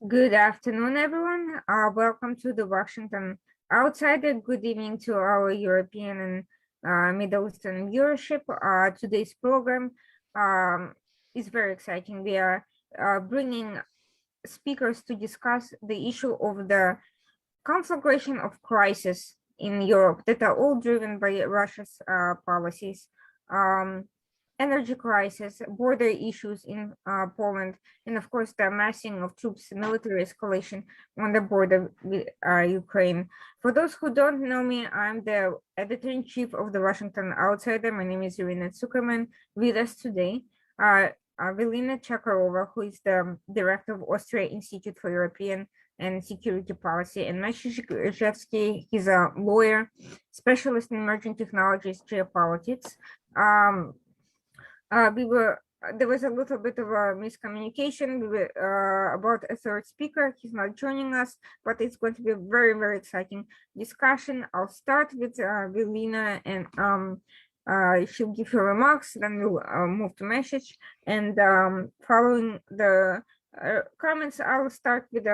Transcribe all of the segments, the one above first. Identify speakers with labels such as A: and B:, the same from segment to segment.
A: Good afternoon, everyone. Welcome to the Washington Outsider. Good evening to our European and Middle Eastern viewership. Today's program is very exciting. We are bringing speakers to discuss the issue of the conflagration of crises in Europe that are all driven by Russia's policies. Um, Energy crisis, border issues in Poland, and of course the amassing of troops, military escalation on the border with Ukraine. For those who don't know me, I'm the editor-in-chief of the Washington Outsider. My name is Irina Zuckerman. With us today, Velina Chakarova, who is the director of Austria Institute for European and Security Policy, and Maciej Grzewski, he's a lawyer, specialist in emerging technologies, geopolitics. There was a little bit of a miscommunication about a third speaker. He's not joining us, but it's going to be a very, very exciting discussion. I'll start with Velina, and she'll give her remarks, then we'll move to message. And following the comments, I'll start with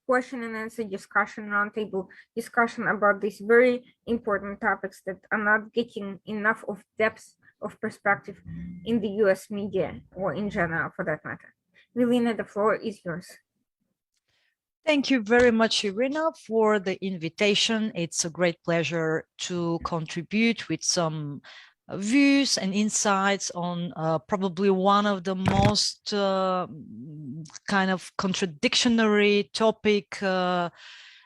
A: question and answer discussion, roundtable discussion about these very important topics that are not getting enough of depth of perspective in the US media or in general for that matter. Velina, the floor is yours.
B: Thank you very much, Irina, for the invitation. It's a great pleasure to contribute with some views and insights on probably one of the most kind of contradictory topic,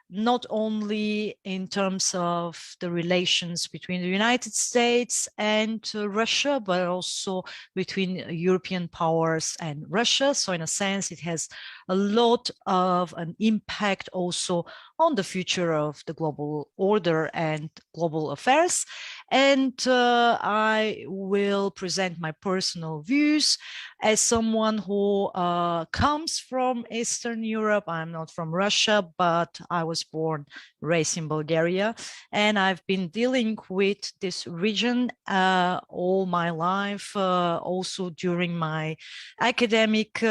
B: not only in terms of the relations between the United States and Russia, but also between European powers and Russia. So in a sense, it has a lot of an impact also on the future of the global order and global affairs. And I will present my personal views as someone who comes from Eastern Europe. I'm not from Russia, but I was born, raised in Bulgaria, and I've been dealing with this region all my life, also during my academic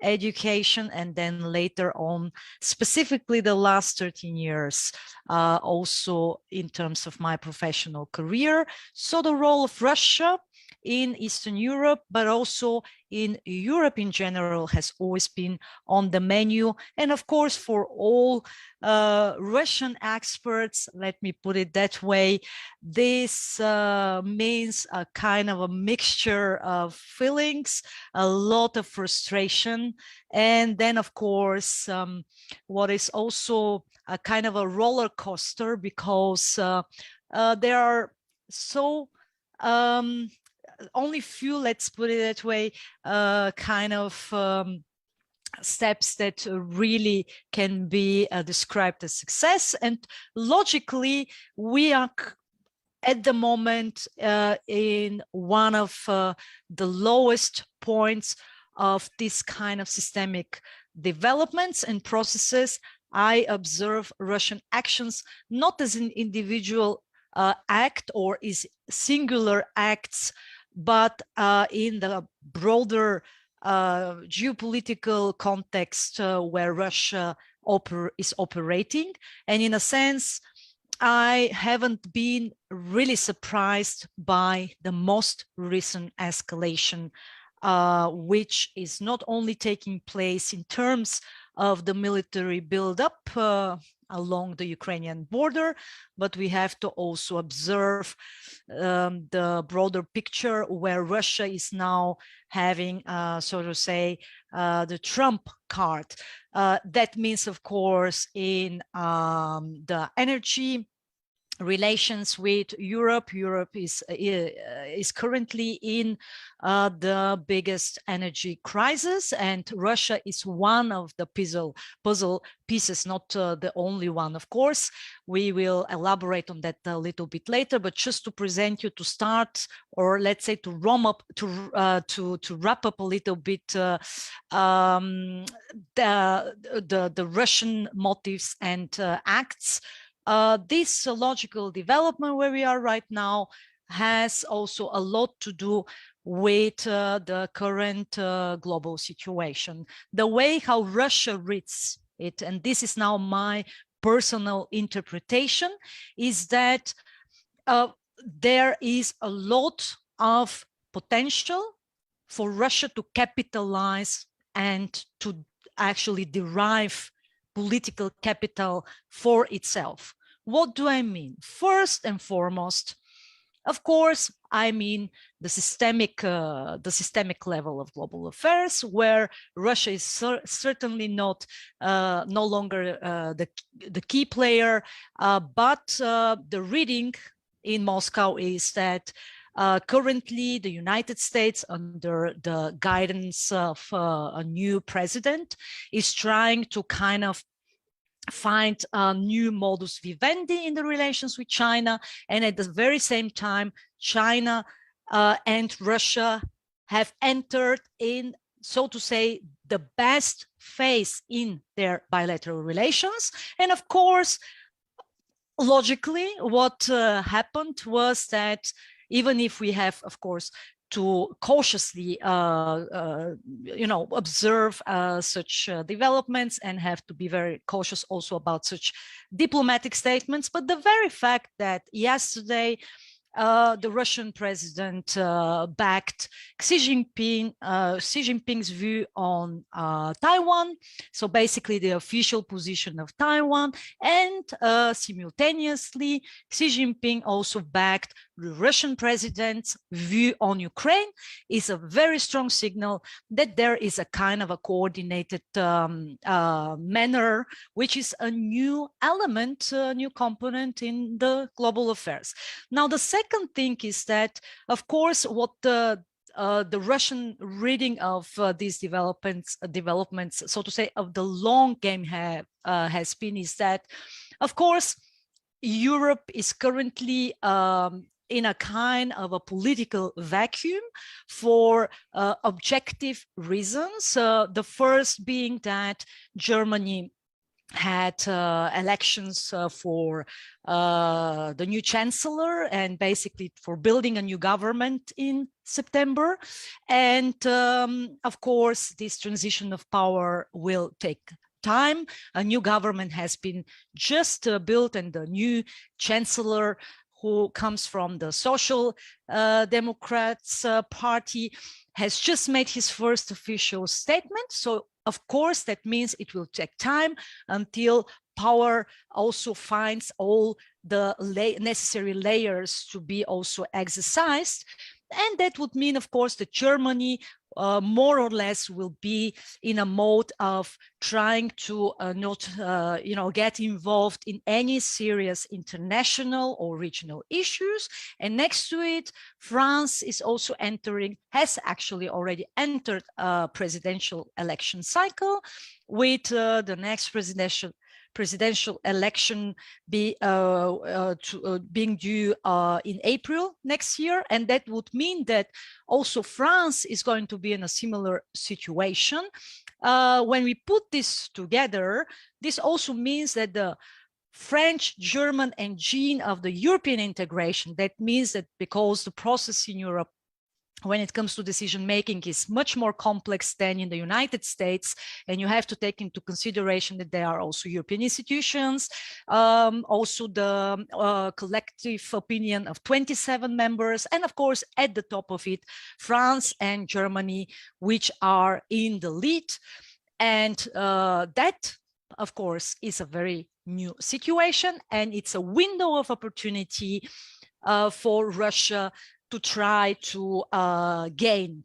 B: education, and then later on, specifically the last 13 years, also in terms of my professional career. So the role of Russia in Eastern Europe, but also in Europe in general, has always been on the menu. And of course, for all Russian experts, let me put it that way, this means a kind of a mixture of feelings, a lot of frustration, and then of course, what is also a kind of a roller coaster, because there are so only few, let's put it that way, kind of steps that really can be described as success. And logically, we are at the moment in one of the lowest points of this kind of systemic developments and processes. I observe Russian actions not as an individual act or is singular acts, but in the broader geopolitical context where Russia is operating. And in a sense, I haven't been really surprised by the most recent escalation, which is not only taking place in terms of the military buildup along the Ukrainian border, but we have to also observe the broader picture where Russia is now having, so to say, the Trump card. That means, of course, in the energy relations with Europe. Europe is currently in the biggest energy crisis, and Russia is one of the puzzle pieces, not the only one, of course. We will elaborate on that a little bit later, but just to present you, to start, or let's say to wrap up a little bit the Russian motives and acts. This logical development where we are right now has also a lot to do with the current global situation. The way how Russia reads it, and this is now my personal interpretation, is that there is a lot of potential for Russia to capitalize and to actually derive political capital for itself. What do I mean? First and foremost, of course, I mean the systemic level of global affairs, where Russia is certainly not no longer the key player, but the reading in Moscow is that currently the United States, under the guidance of a new president, is trying to kind of find a new modus vivendi in the relations with China. And at the very same time, China and Russia have entered in, so to say, the best phase in their bilateral relations. And of course, logically, what happened was that even if we have, of course, to cautiously, observe such developments and have to be very cautious also about such diplomatic statements. But the very fact that yesterday the Russian president backed Xi Jinping's view on Taiwan, so basically the official position of Taiwan, and simultaneously Xi Jinping also backed the Russian president's view on Ukraine, is a very strong signal that there is a kind of a coordinated manner, which is a new element, a new component in the global affairs. Now, the second thing is that, of course, what the Russian reading of these developments, so to say, of the long game has been, is that, of course, Europe is currently in a kind of a political vacuum for objective reasons. The first being that Germany had elections for the new chancellor and basically for building a new government in September. And of course, this transition of power will take time. A new government has been just built, and the new chancellor, who comes from the Social Democrats Party, has just made his first official statement. So of course, that means it will take time until power also finds all the necessary layers to be also exercised. And that would mean, of course, that Germany more or less will be in a mode of trying to not get involved in any serious international or regional issues. And next to it, France is also has actually already entered a presidential election cycle, with the next presidential election being due in April next year. And that would mean that also France is going to be in a similar situation. When we put this together, this also means that the French, German engine of the European integration, that means that because the process in Europe when it comes to decision making is much more complex than in the United States, and you have to take into consideration that there are also European institutions, also the collective opinion of 27 members, and of course at the top of it, France and Germany, which are in the lead. And that, of course, is a very new situation, and it's a window of opportunity for Russia to try to gain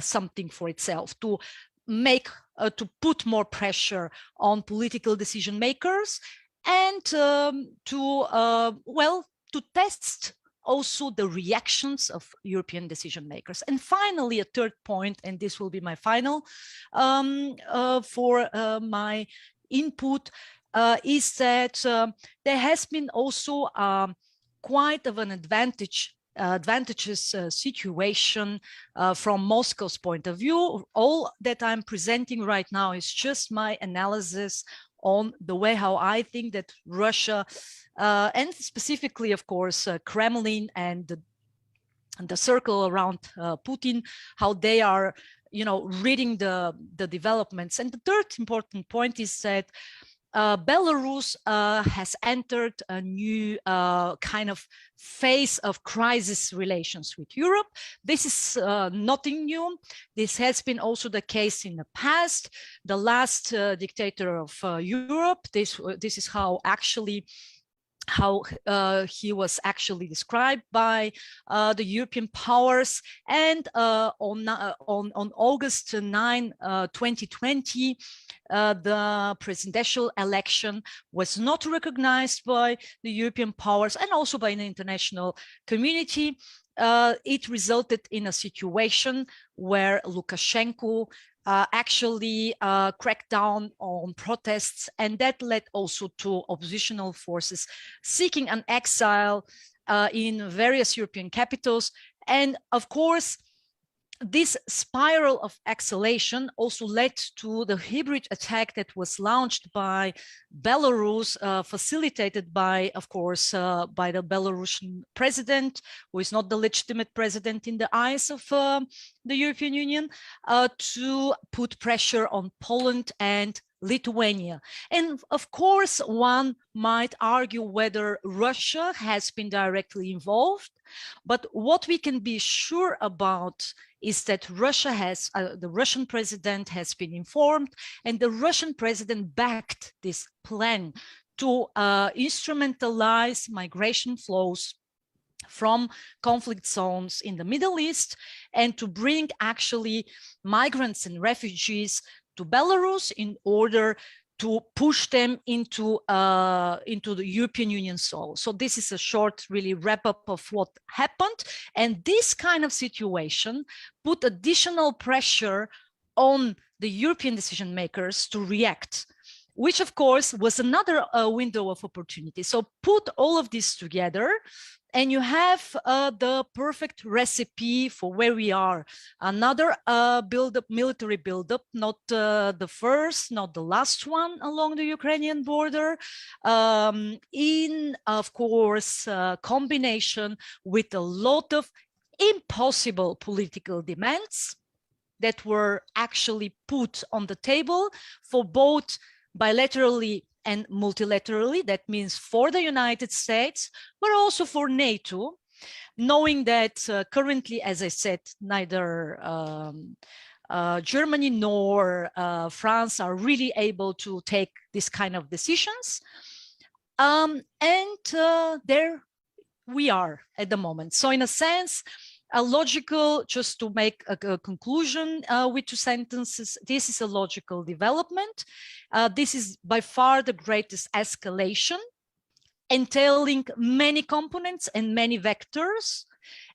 B: something for itself, to make, to put more pressure on political decision makers, and to test also the reactions of European decision makers. And finally, a third point, and this will be my final for my input, is that there has been also quite of an advantageous situation from Moscow's point of view. All that I'm presenting right now is just my analysis on the way how I think that Russia, and specifically, of course, Kremlin and the circle around Putin, how they are, reading the developments. And the third important point is that Belarus has entered a new kind of phase of crisis relations with Europe. This is nothing new. This has been also the case in the past. The last dictator of Europe, this is how he was actually described by the European powers. And on August 9, 2020, the presidential election was not recognized by the European powers and also by the international community. It resulted in a situation where Lukashenko actually cracked down on protests, and that led also to oppositional forces seeking an exile in various European capitals. And of course, this spiral of escalation also led to the hybrid attack that was launched by Belarus, facilitated by, of course, by the Belarusian president, who is not the legitimate president in the eyes of the European Union, to put pressure on Poland and Lithuania. And of course, one might argue whether Russia has been directly involved, but what we can be sure about is that Russia has, the Russian president has been informed, and the Russian president backed this plan to instrumentalize migration flows from conflict zones in the Middle East and to bring actually migrants and refugees to Belarus in order to push them into the European Union soil. So this is a short, really wrap up of what happened. And this kind of situation put additional pressure on the European decision makers to react, which of course was another window of opportunity. So put all of this together and you have the perfect recipe for where we are. Another military buildup, not the first, not the last one along the Ukrainian border, in, of course, combination with a lot of impossible political demands that were actually put on the table for both bilaterally and multilaterally. That means for the United States, but also for NATO, knowing that currently, as I said, neither Germany nor France are really able to take this kind of decisions. And there we are at the moment. So in a sense, a logical, just to make a conclusion with 2 sentences, this is a logical development. This is by far the greatest escalation, entailing many components and many vectors.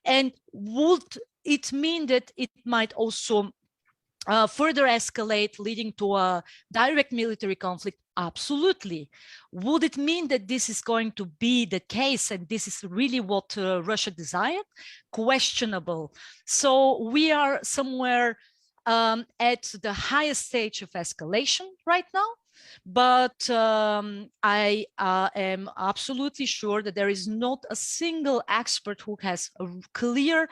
B: And would it mean that it might also further escalate, leading to a direct military conflict? Absolutely. Would it mean that this is going to be the case and this is really what Russia desired? Questionable. So we are somewhere at the highest stage of escalation right now. But I am absolutely sure that there is not a single expert who has a clear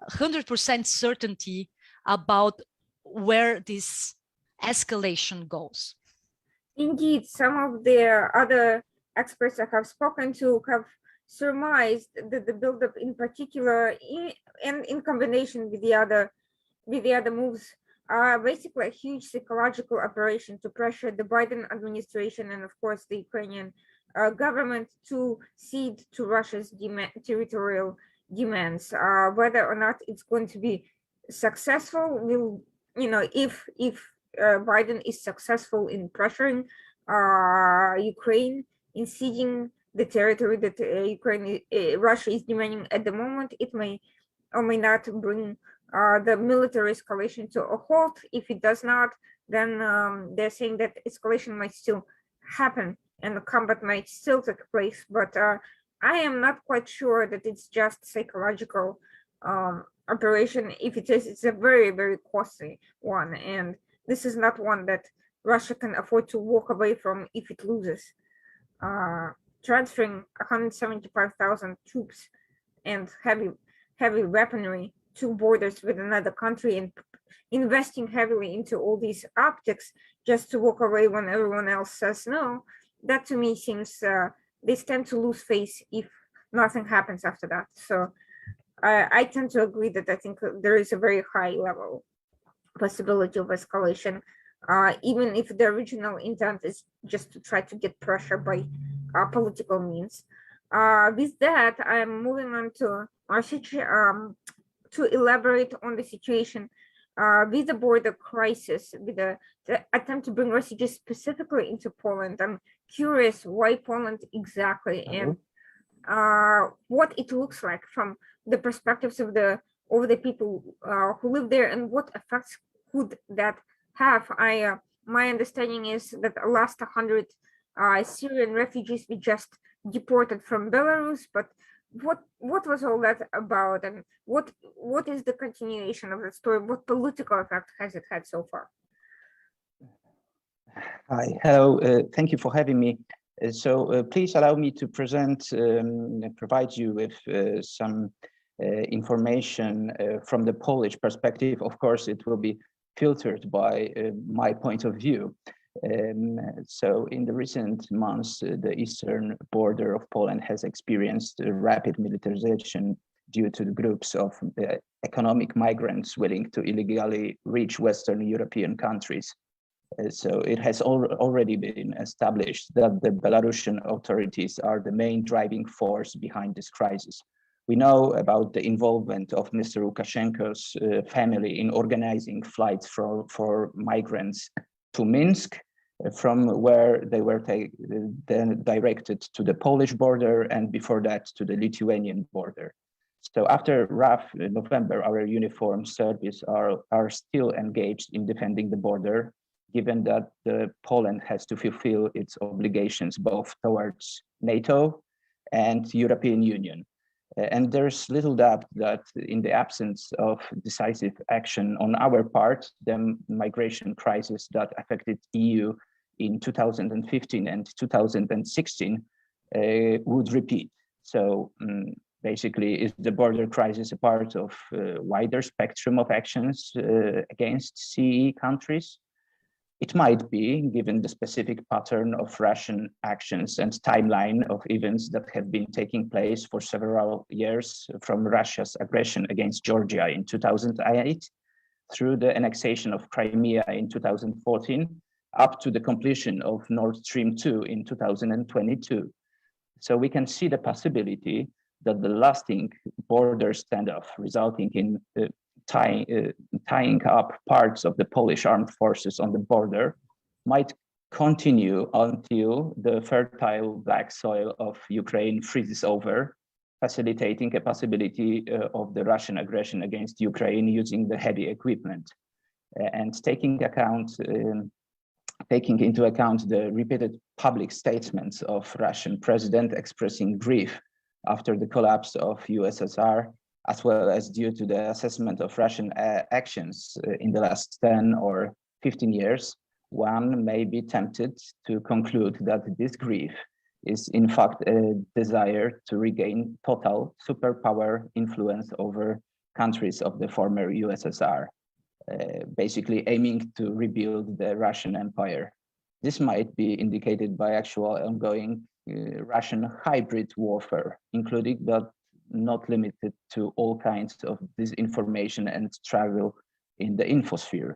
B: 100% certainty about where this escalation goes.
A: Indeed, some of the other experts I have spoken to have surmised that the buildup, in particular, and in combination with the other moves, are basically a huge psychological operation to pressure the Biden administration and, of course, the Ukrainian government to cede to Russia's territorial demands. Whether or not it's going to be successful, will, if Biden is successful in pressuring Ukraine in ceding the territory that Russia is demanding at the moment, it may or may not bring the military escalation to a halt. If it does not, then they're saying that escalation might still happen and the combat might still take place. But I am not quite sure that it's just psychological operation. If it is, it's a very, very costly one. And this is not one that Russia can afford to walk away from if it loses. Transferring 175,000 troops and heavy weaponry to borders with another country and investing heavily into all these optics just to walk away when everyone else says no, that to me seems they tend to lose face if nothing happens after that. So I tend to agree that I think there is a very high level possibility of escalation, even if the original intent is just to try to get pressure by political means. With that, I'm moving on to to elaborate on the situation with the border crisis, with the attempt to bring refugees specifically into Poland. I'm curious why Poland exactly, and what it looks like from the perspectives of the people who live there, and what effects could that have. My understanding is that the last 100 Syrian refugees we just deported from Belarus, but what was all that about, and what is the continuation of the story? What political effect has it had so far?
C: Hi, hello. Thank you for having me. Please allow me to provide you with some information from the Polish perspective. Of course, it will be filtered by my point of view. So in the recent months, the eastern border of Poland has experienced rapid militarization due to the groups of economic migrants willing to illegally reach Western European countries. So it has already been established that the Belarusian authorities are the main driving force behind this crisis. We know about the involvement of Mr. Lukashenko's family in organizing flights for migrants to Minsk, from where they were then directed to the Polish border, and before that to the Lithuanian border. So after rough November, our uniformed service are still engaged in defending the border, given that Poland has to fulfill its obligations both towards NATO and European Union. And there's little doubt that in the absence of decisive action on our part, the migration crisis that affected EU in 2015 and 2016 would repeat. So basically, is the border crisis a part of a wider spectrum of actions against CE countries? It might be, given the specific pattern of Russian actions and timeline of events that have been taking place for several years, from Russia's aggression against Georgia in 2008, through the annexation of Crimea in 2014, up to the completion of Nord Stream 2 in 2022. So we can see the possibility that the lasting border standoff resulting in tying up parts of the Polish armed forces on the border might continue until the fertile black soil of Ukraine freezes over, facilitating a possibility of the Russian aggression against Ukraine using the heavy equipment. And taking into account the repeated public statements of Russian president expressing grief after the collapse of USSR, as well as due to the assessment of Russian actions in the last 10 or 15 years, one may be tempted to conclude that this grief is in fact a desire to regain total superpower influence over countries of the former USSR, basically aiming to rebuild the Russian Empire. This might be indicated by actual ongoing Russian hybrid warfare, including but not limited to all kinds of disinformation and travel in the infosphere.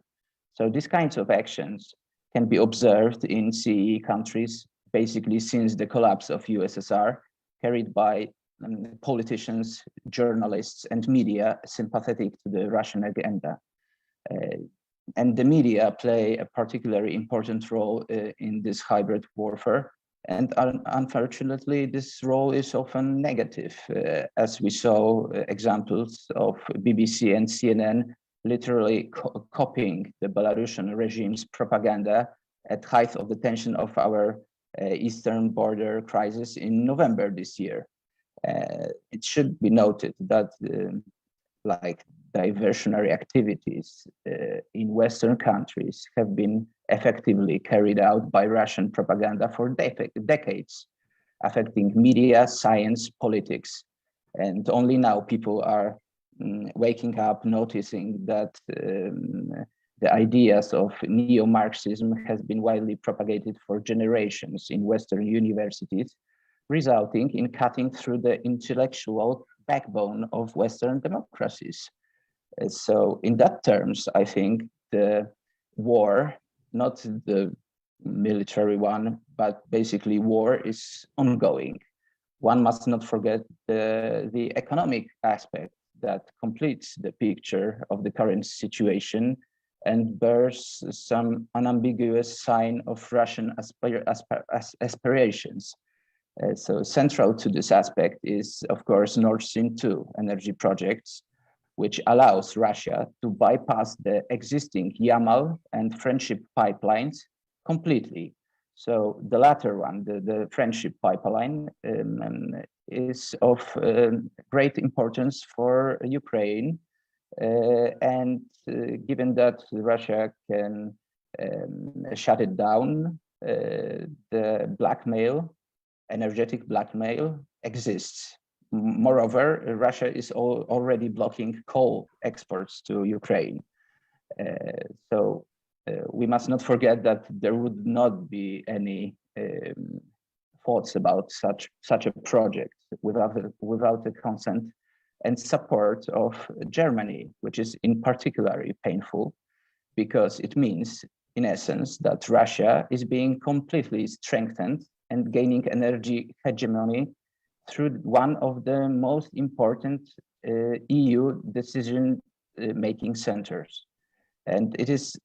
C: So these kinds of actions can be observed in CE countries, basically since the collapse of USSR, carried by politicians, journalists, and media sympathetic to the Russian agenda. And the media play a particularly important role in this hybrid warfare. And unfortunately, this role is often negative, as we saw examples of BBC and CNN literally copying the Belarusian regime's propaganda at height of the tension of our eastern border crisis in November this year. It should be noted that like diversionary activities in Western countries have been effectively carried out by Russian propaganda for decades, affecting media, science, politics. And only now people are waking up, noticing that the ideas of neo-Marxism has been widely propagated for generations in Western universities, resulting in cutting through the intellectual backbone of Western democracies. So in that terms, I think the war, not the military one, but basically war is ongoing. One must not forget the economic aspect that completes the picture of the current situation and bears some unambiguous sign of Russian aspirations. So central to this aspect is, of course, Nord Stream 2 energy projects, which allows Russia to bypass the existing Yamal and Friendship pipelines completely. So the latter one, the Friendship pipeline, is of great importance for Ukraine. And given that Russia can shut it down, the blackmail, energetic blackmail exists. Moreover, Russia is already blocking coal exports to Ukraine. So we must not forget that there would not be any thoughts about such a project without the consent and support of Germany, which is in particular painful because it means, in essence, that Russia is being completely strengthened and gaining energy hegemony through one of the most important EU decision-making centers. And it is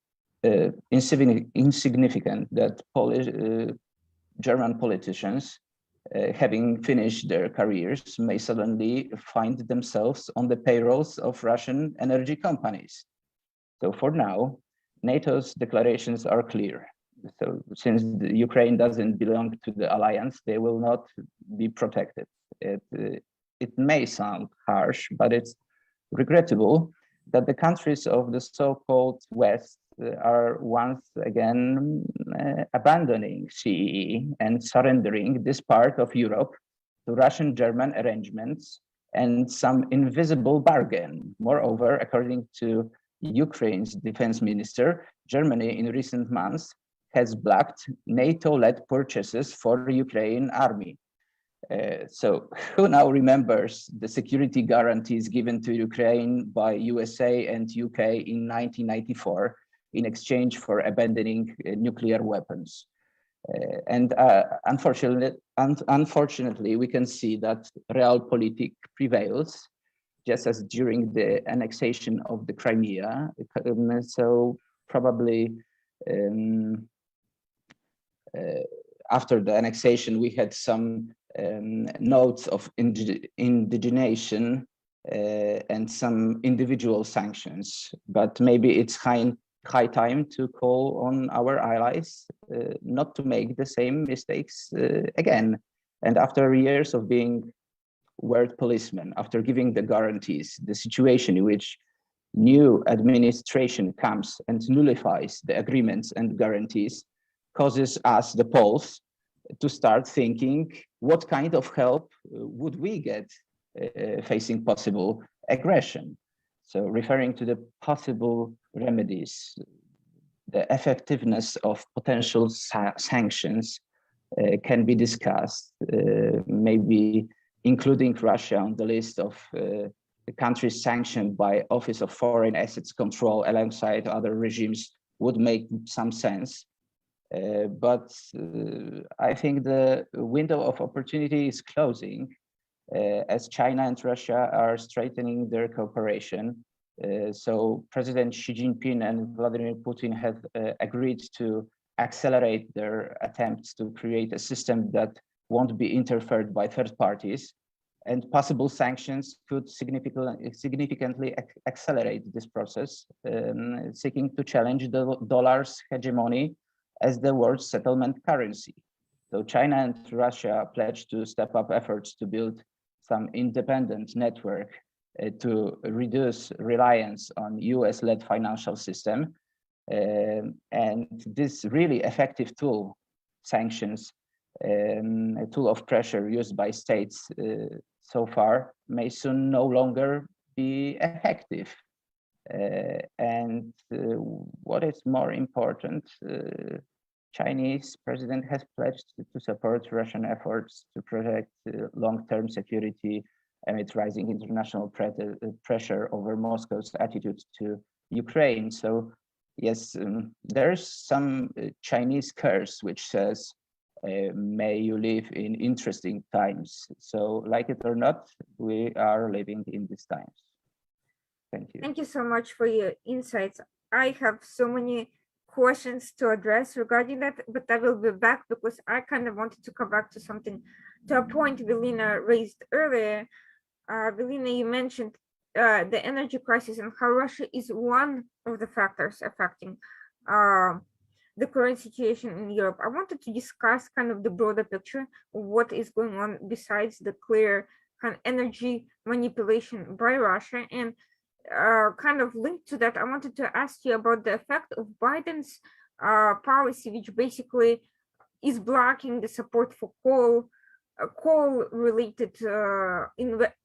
C: insignificant that German politicians, having finished their careers, may suddenly find themselves on the payrolls of Russian energy companies. So for now, NATO's declarations are clear. So since Ukraine doesn't belong to the alliance, they will not be protected. It may sound harsh, but it's regrettable that the countries of the so-called West are once again abandoning CEE and surrendering this part of Europe to Russian-German arrangements and some invisible bargain. Moreover, according to Ukraine's defense minister, Germany in recent months has blocked NATO-led purchases for the Ukrainian army. So who now remembers the security guarantees given to Ukraine by USA and UK in 1994 in exchange for abandoning nuclear weapons? Unfortunately, we can see that realpolitik prevails, just as during the annexation of the Crimea. So probably after the annexation, we had some notes of indigenation and some individual sanctions, but maybe it's high time to call on our allies not to make the same mistakes again. And after years of being word policemen, after giving the guarantees, the situation in which new administration comes and nullifies the agreements and guarantees causes us, the Poles, to start thinking what kind of help would we get facing possible aggression. So referring to the possible remedies, the effectiveness of potential sanctions can be discussed, maybe including Russia on the list of the countries sanctioned by Office of Foreign Assets Control alongside other regimes would make some sense. But I think the window of opportunity is closing as China and Russia are strengthening their cooperation. So President Xi Jinping and Vladimir Putin have agreed to accelerate their attempts to create a system that won't be interfered by third parties, and possible sanctions could significantly accelerate this process, seeking to challenge the dollar's hegemony as the world's settlement currency. So China and Russia pledged to step up efforts to build some independent network to reduce reliance on US-led financial system. And this really effective tool, sanctions, a tool of pressure used by states so far, may soon no longer be effective. And what is more important, Chinese president has pledged to support Russian efforts to protect long-term security amid rising international pressure over Moscow's attitude to Ukraine. So yes, there's some Chinese curse which says, may you live in interesting times. So like it or not, we are living in these times. Thank you.
A: Thank you so much for your insights. I have so many questions to address regarding that, but I will be back because I kind of wanted to come back to something, to a point Velina raised earlier. Velina, you mentioned the energy crisis and how Russia is one of the factors affecting the current situation in Europe. I wanted to discuss kind of the broader picture of what is going on besides the clear kind of energy manipulation by Russia. And kind of linked to that, I wanted to ask you about the effect of Biden's policy, which basically is blocking the support for coal-related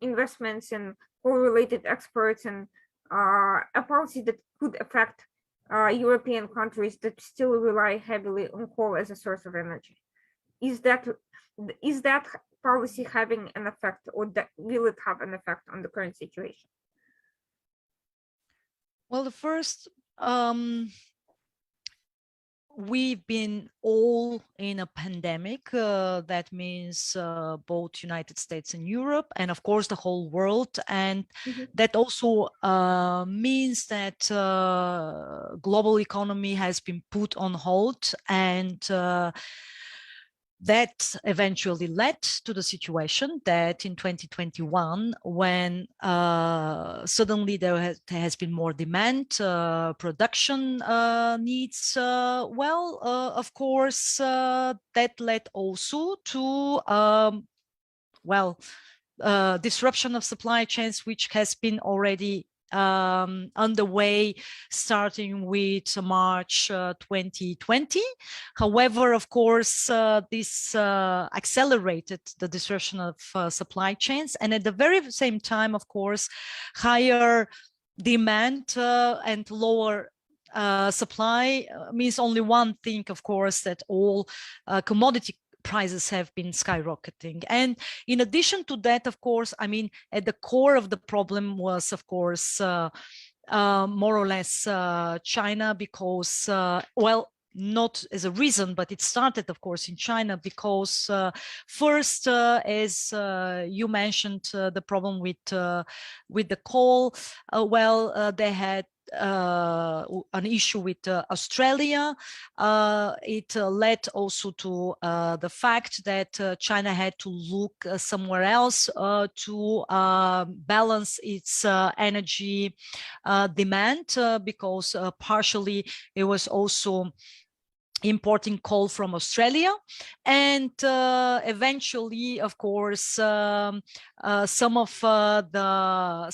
A: investments and coal-related exports, and a policy that could affect European countries that still rely heavily on coal as a source of energy. Is that policy having an effect, or will it have an effect on the current situation?
B: Well, the first, we've been all in a pandemic. That means both United States and Europe, and of course the whole world. And that also means that global economy has been put on hold, and that eventually led to the situation that in 2021, when suddenly there has been more demand, production needs, of course, that led also to, disruption of supply chains, which has been already underway starting with March 2020. However, of course, this accelerated the disruption of supply chains, and at the very same time, of course, higher demand and lower supply means only one thing, of course, that all commodity prices have been skyrocketing. And in addition to that, of course, I mean, at the core of the problem was, of course, more or less China, because, not as a reason, but it started, of course, in China because first, as you mentioned, the problem with the coal, they had an issue with Australia. It led also to the fact that China had to look somewhere else to balance its energy demand, because partially it was also importing coal from Australia. And eventually, of course, some of the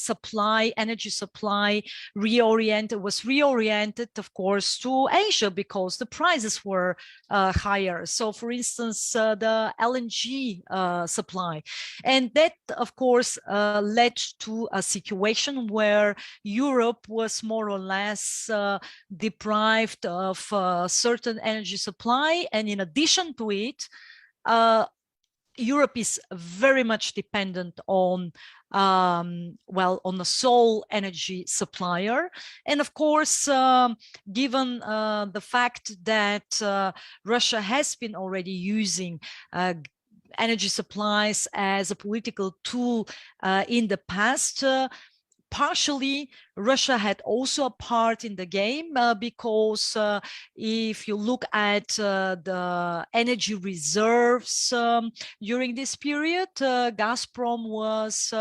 B: energy supply was reoriented, of course, to Asia because the prices were higher. So, for instance, the LNG supply. And that, of course, led to a situation where Europe was more or less deprived of certain energy supply, and in addition to it, Europe is very much dependent on on a sole energy supplier. And of course, given the fact that Russia has been already using energy supplies as a political tool in the past, partially, Russia had also a part in the game because if you look at the energy reserves during this period, Gazprom was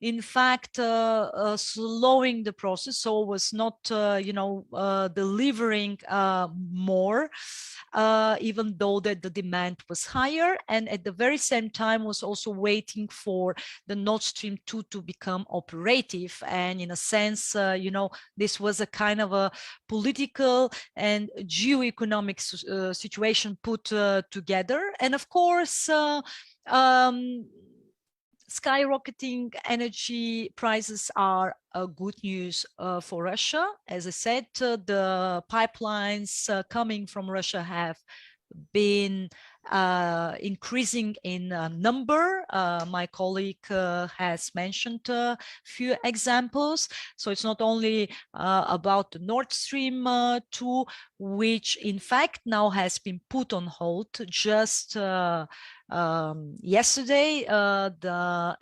B: in fact slowing the process, so was not delivering more, even though that the demand was higher, and at the very same time was also waiting for the Nord Stream 2 to become operative. And in a sense, this was a kind of a political and geo-economic situation put together. And of course, skyrocketing energy prices are good news for Russia. As I said, the pipelines coming from Russia have been increasing in number. My colleague has mentioned a few examples. So it's not only about the Nord Stream 2, which in fact now has been put on hold. Just yesterday, the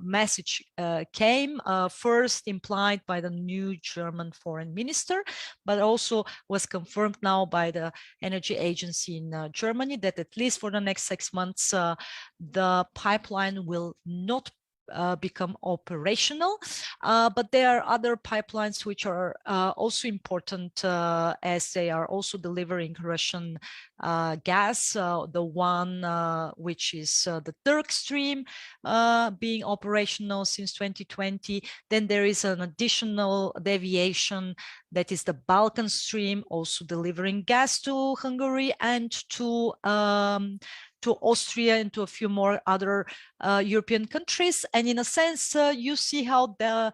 B: message came first implied by the new German foreign minister, but also was confirmed now by the energy agency in Germany that at least for the next 6 months, the pipeline will not become operational. But there are other pipelines which are also important as they are also delivering Russian gas. The one which is the Turk Stream being operational since 2020. Then there is an additional deviation that is the Balkan Stream, also delivering gas to Hungary and to Austria and to a few more other European countries. And in a sense, you see how the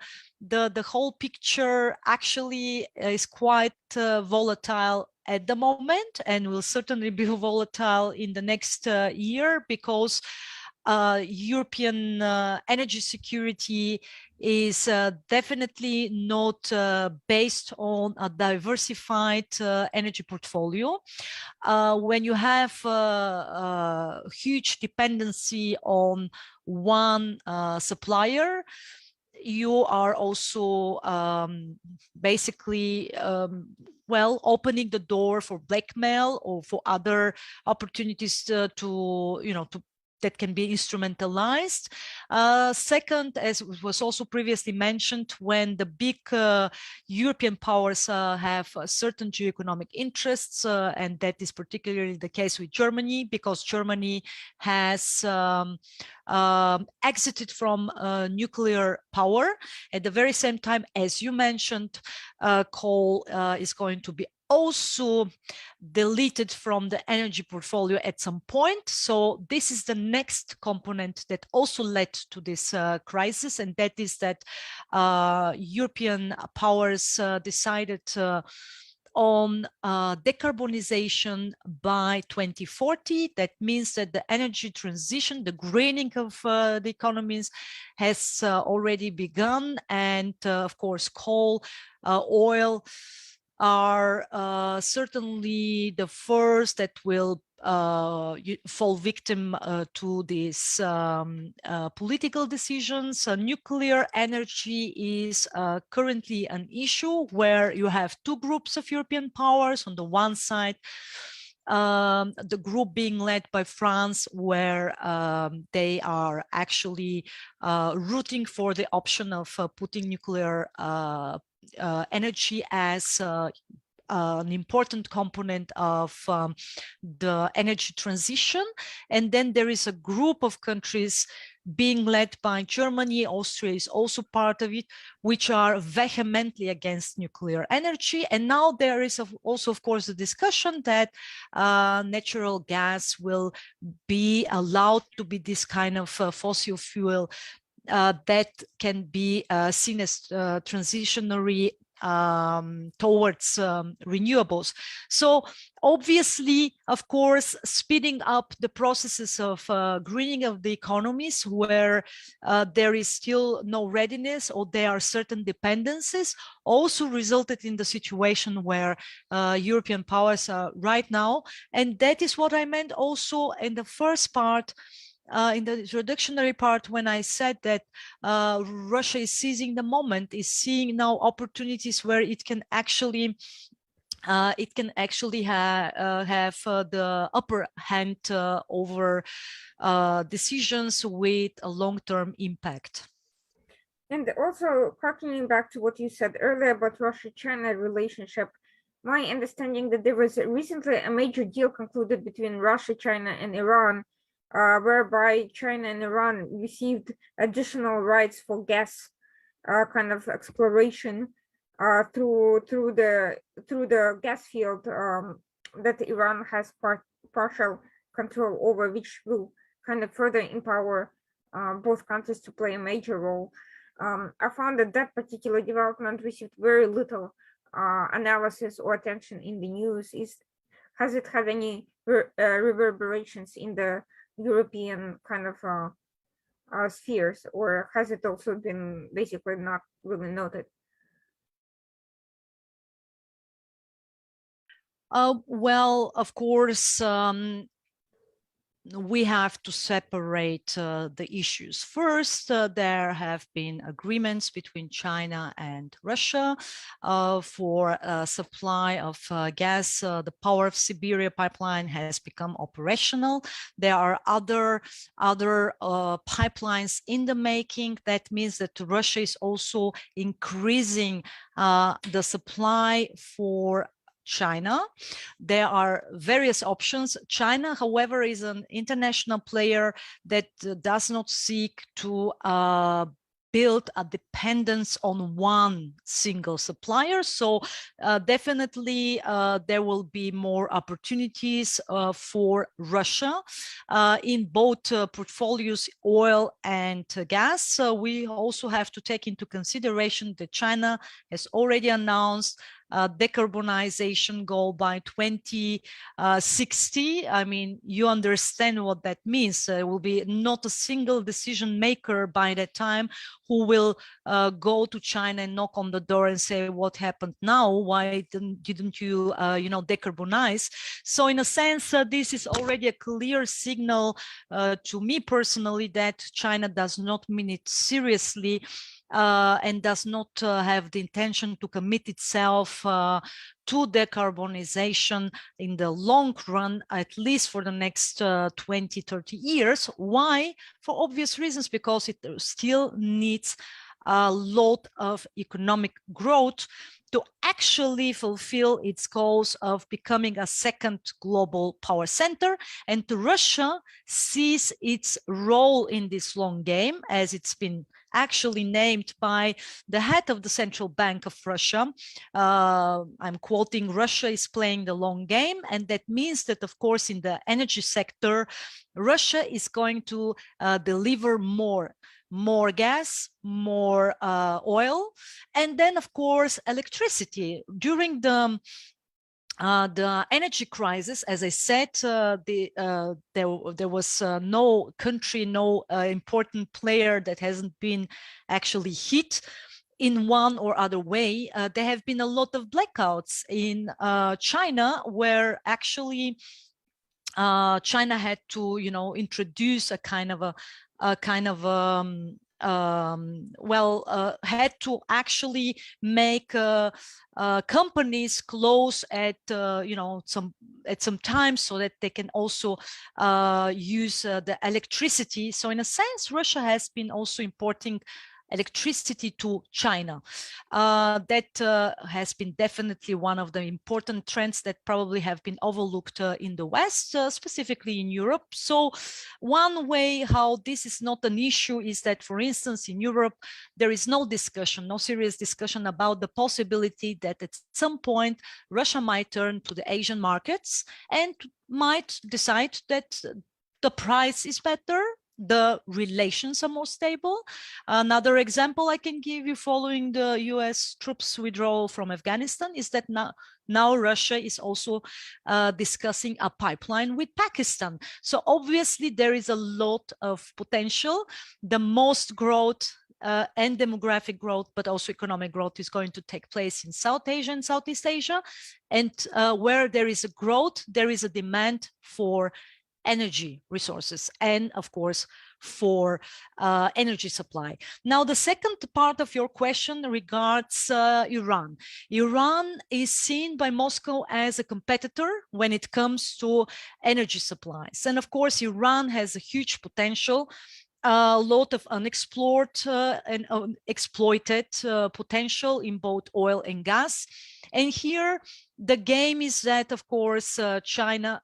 B: whole picture actually is quite volatile at the moment, and will certainly be volatile in the next year, because European energy security is definitely not based on a diversified energy portfolio. When you have a huge dependency on one supplier, you are also basically well, opening the door for blackmail or for other opportunities that can be instrumentalized. Second, as was also previously mentioned, when the big European powers have certain geoeconomic interests, and that is particularly the case with Germany, because Germany has exited from nuclear power. At the very same time, as you mentioned, coal is going to be also deleted from the energy portfolio at some point. So this is the next component that also led to this crisis, and that is that European powers decided on decarbonization by 2040. That means that the energy transition, the greening of the economies has already begun. And of course, coal, oil are certainly the first that will fall victim to these political decisions. Nuclear energy is currently an issue where you have two groups of European powers. On the one side, the group being led by France, where they are actually rooting for the option of putting nuclear energy as an important component of the energy transition. And then there is a group of countries being led by Germany, Austria is also part of it, which are vehemently against nuclear energy. And now there is also, of course, a discussion that natural gas will be allowed to be this kind of fossil fuel that can be seen as transitionary towards renewables. So obviously, of course, speeding up the processes of greening of the economies where there is still no readiness or there are certain dependencies also resulted in the situation where European powers are right now. And that is what I meant also in the first part, in the introductory part, when I said that Russia is seizing the moment, is seeing now opportunities where it can actually have the upper hand over decisions with a long-term impact.
A: And also, harkening back to what you said earlier about Russia-China relationship, my understanding that there was recently a major deal concluded between Russia, China, and Iran, whereby China and Iran received additional rights for gas kind of exploration through the gas field that Iran has partial control over, which will kind of further empower both countries to play a major role. I found that that particular development received very little analysis or attention in the news. Has it had any reverberations in the European kind of spheres, or has it also been basically not really noted?
B: Well, of course, we have to separate the issues. First, there have been agreements between China and Russia for supply of gas. The Power of Siberia pipeline has become operational. There are other pipelines in the making. That means that Russia is also increasing the supply for China. There are various options. China, however, is an international player that does not seek to build a dependence on one single supplier. So definitely there will be more opportunities for Russia in both portfolios, oil and gas. So we also have to take into consideration that China has already announced decarbonization goal by 2060. I mean, you understand what that means. There will be not a single decision maker by that time who will go to China and knock on the door and say, what happened now? Why didn't you, decarbonize? So in a sense, this is already a clear signal to me personally that China does not mean it seriously and does not have the intention to commit itself to decarbonization in the long run, at least for the next 20, 30 years. Why? For obvious reasons, because it still needs a lot of economic growth to actually fulfill its goals of becoming a second global power center. And Russia sees its role in this long game, as it's been actually named by the head of the Central Bank of Russia. I'm quoting, Russia is playing the long game. And that means that, of course, in the energy sector, Russia is going to deliver more gas, more oil, and then, of course, electricity. During the energy crisis, as I said, there was no country, no important player that hasn't been actually hit in one or other way. There have been a lot of blackouts in China, where actually China had to, introduce a kind of had to actually make companies close at some time so that they can also use the electricity. So in a sense, Russia has been also importing electricity to China. That has been definitely one of the important trends that probably have been overlooked in the West, specifically in Europe. So one way how this is not an issue is that, for instance, in Europe, there is no serious discussion about the possibility that at some point Russia might turn to the Asian markets and might decide that the price is better, the relations are more stable. Another example I can give you following the US troops withdrawal from Afghanistan is that now Russia is also discussing a pipeline with Pakistan. So obviously there is a lot of potential. The most growth and demographic growth, but also economic growth, is going to take place in South Asia and Southeast Asia. And where there is a growth, there is a demand for energy resources and, of course, for energy supply. Now, the second part of your question regards Iran. Iran is seen by Moscow as a competitor when it comes to energy supplies. And of course, Iran has a huge potential, a lot of unexplored and exploited potential in both oil and gas. And here the game is that, of course, Russia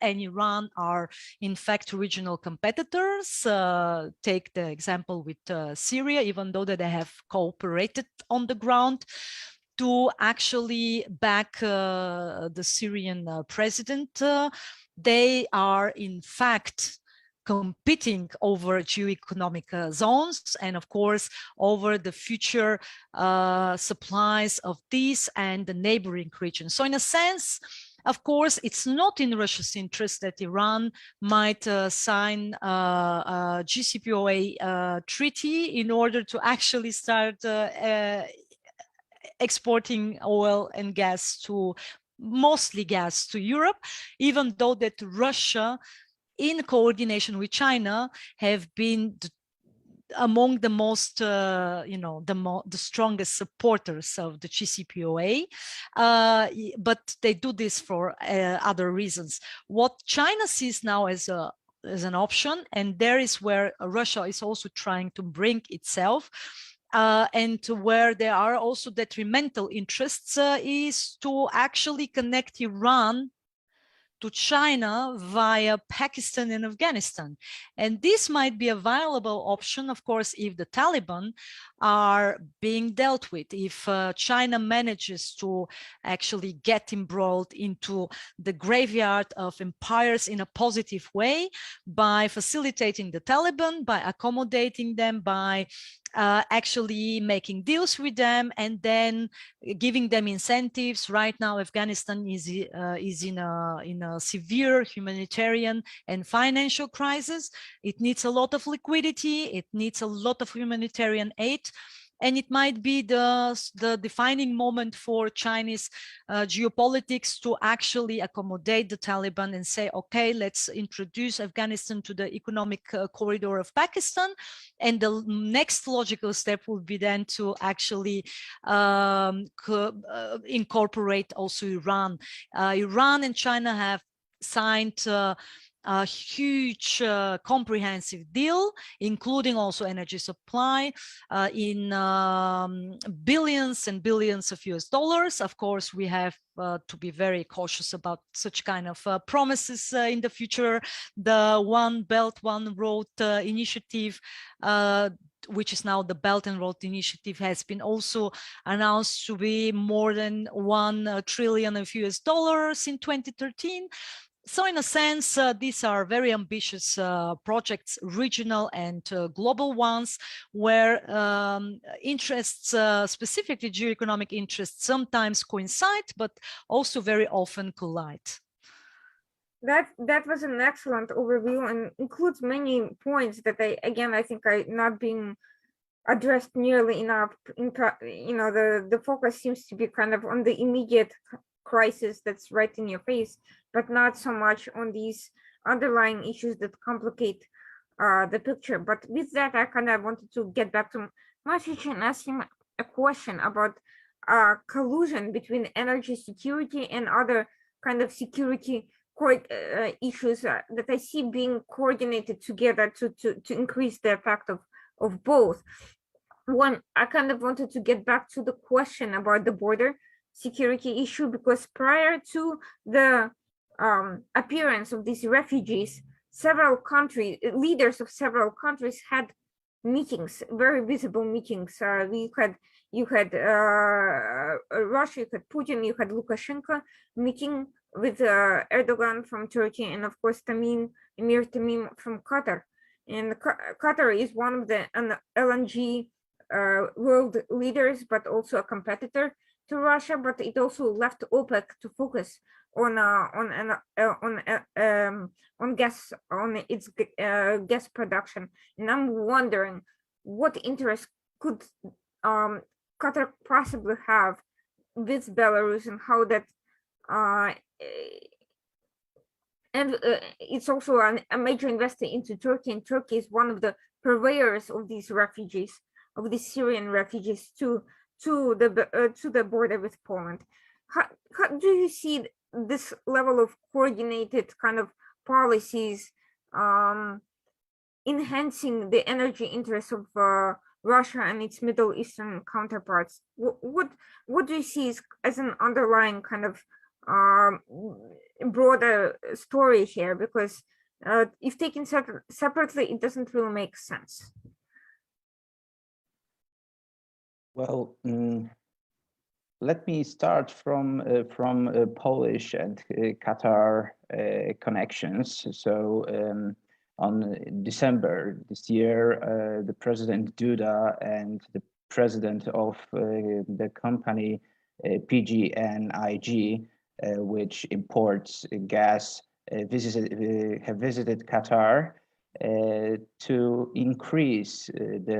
B: and Iran are in fact regional competitors. Take the example with Syria, even though that they have cooperated on the ground to actually back the Syrian president, they are in fact competing over geoeconomic zones, and of course over the future supplies of these and the neighboring regions. So in a sense, of course, it's not in Russia's interest that Iran might sign a JCPOA treaty in order to actually start exporting oil and gas to, mostly gas, to Europe, even though that Russia, in coordination with China, have been among the most, the strongest supporters of the JCPOA, but they do this for other reasons. What China sees now as an option, and there is where Russia is also trying to bring itself, and to where there are also detrimental interests, is to actually connect Iran to China via Pakistan and Afghanistan. And this might be a viable option, of course, if the Taliban are being dealt with, if China manages to actually get embroiled into the graveyard of empires in a positive way by facilitating the Taliban, by accommodating them, by actually making deals with them, and then giving them incentives. Right now, Afghanistan is in a severe humanitarian and financial crisis. It needs a lot of liquidity. It needs a lot of humanitarian aid. And it might be the defining moment for Chinese geopolitics to actually accommodate the Taliban and say, okay, let's introduce Afghanistan to the economic corridor of Pakistan. And the next logical step would be then to actually incorporate also Iran. Iran and China have signed a huge comprehensive deal, including also energy supply, in billions and billions of US dollars. Of course, we have to be very cautious about such kind of promises in the future. The One Belt, One Road initiative, which is now the Belt and Road Initiative, has been also announced to be more than 1 trillion of US dollars in 2013. So in a sense, these are very ambitious projects, regional and global ones, where interests, specifically geoeconomic interests, sometimes coincide, but also very often collide.
A: That was an excellent overview and includes many points that I think are not being addressed nearly enough. The focus seems to be kind of on the immediate crisis that's right in your face, but not so much on these underlying issues that complicate the picture. But with that, I kind of wanted to get back to Masic and ask him a question about collusion between energy security and other kind of security issues that I see being coordinated together to increase the effect of both. One, I kind of wanted to get back to the question about the border security issue, because prior to the appearance of these refugees, several countries, leaders of several countries had meetings, very visible meetings. You had Russia, you had Putin, you had Lukashenko meeting with Erdogan from Turkey, and of course Emir Tamim from Qatar. And Qatar is one of the LNG world leaders, but also a competitor to Russia. But it also left OPEC to focus on gas, on its gas production. And I'm wondering what interest could Qatar possibly have with Belarus, and how that it's also a major investor into Turkey, and Turkey is one of the purveyors of these refugees, of the Syrian refugees, to the border with Poland. How do you see this level of coordinated kind of policies enhancing the energy interests of Russia and its Middle Eastern counterparts? What do you see as an underlying kind of broader story here? Because if taken separately, it doesn't really make sense.
C: Well, let me start from Polish and Qatar connections. So on December this year, the President Duda and the president of the company PGNiG, which imports gas, have visited Qatar to increase the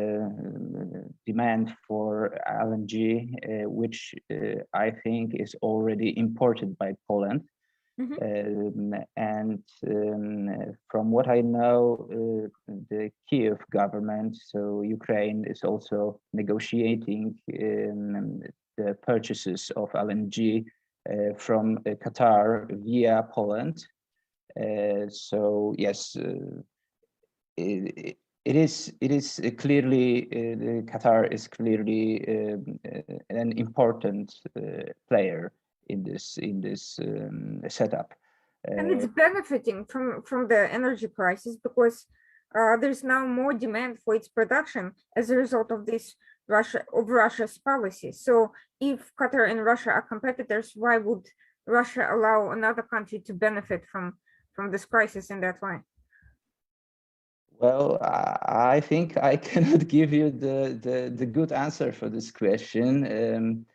C: demand for LNG, which I think is already imported by Poland. From what I know, the Kiev government, so Ukraine, is also negotiating the purchases of LNG from Qatar via Poland. So yes, it is clearly Qatar is clearly an important player in this setup.
A: And it's benefiting from the energy crisis because there's now more demand for its production as a result of this Russia's policy. So if Qatar and Russia are competitors, why would Russia allow another country to benefit from this crisis in that way?
C: Well, I think I cannot give you the good answer for this question.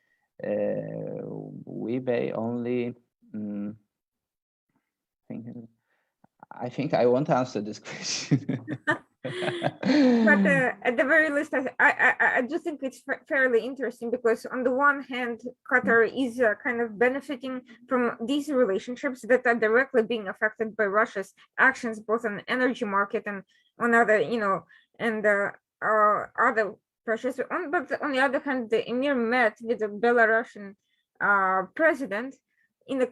C: We may only I think I won't answer this question.
A: But at the very least, I do think it's fairly interesting because on the one hand, Qatar is kind of benefiting from these relationships that are directly being affected by Russia's actions, both on the energy market and on other, and other pressures. But on the other hand, the emir met with the Belarusian president in the,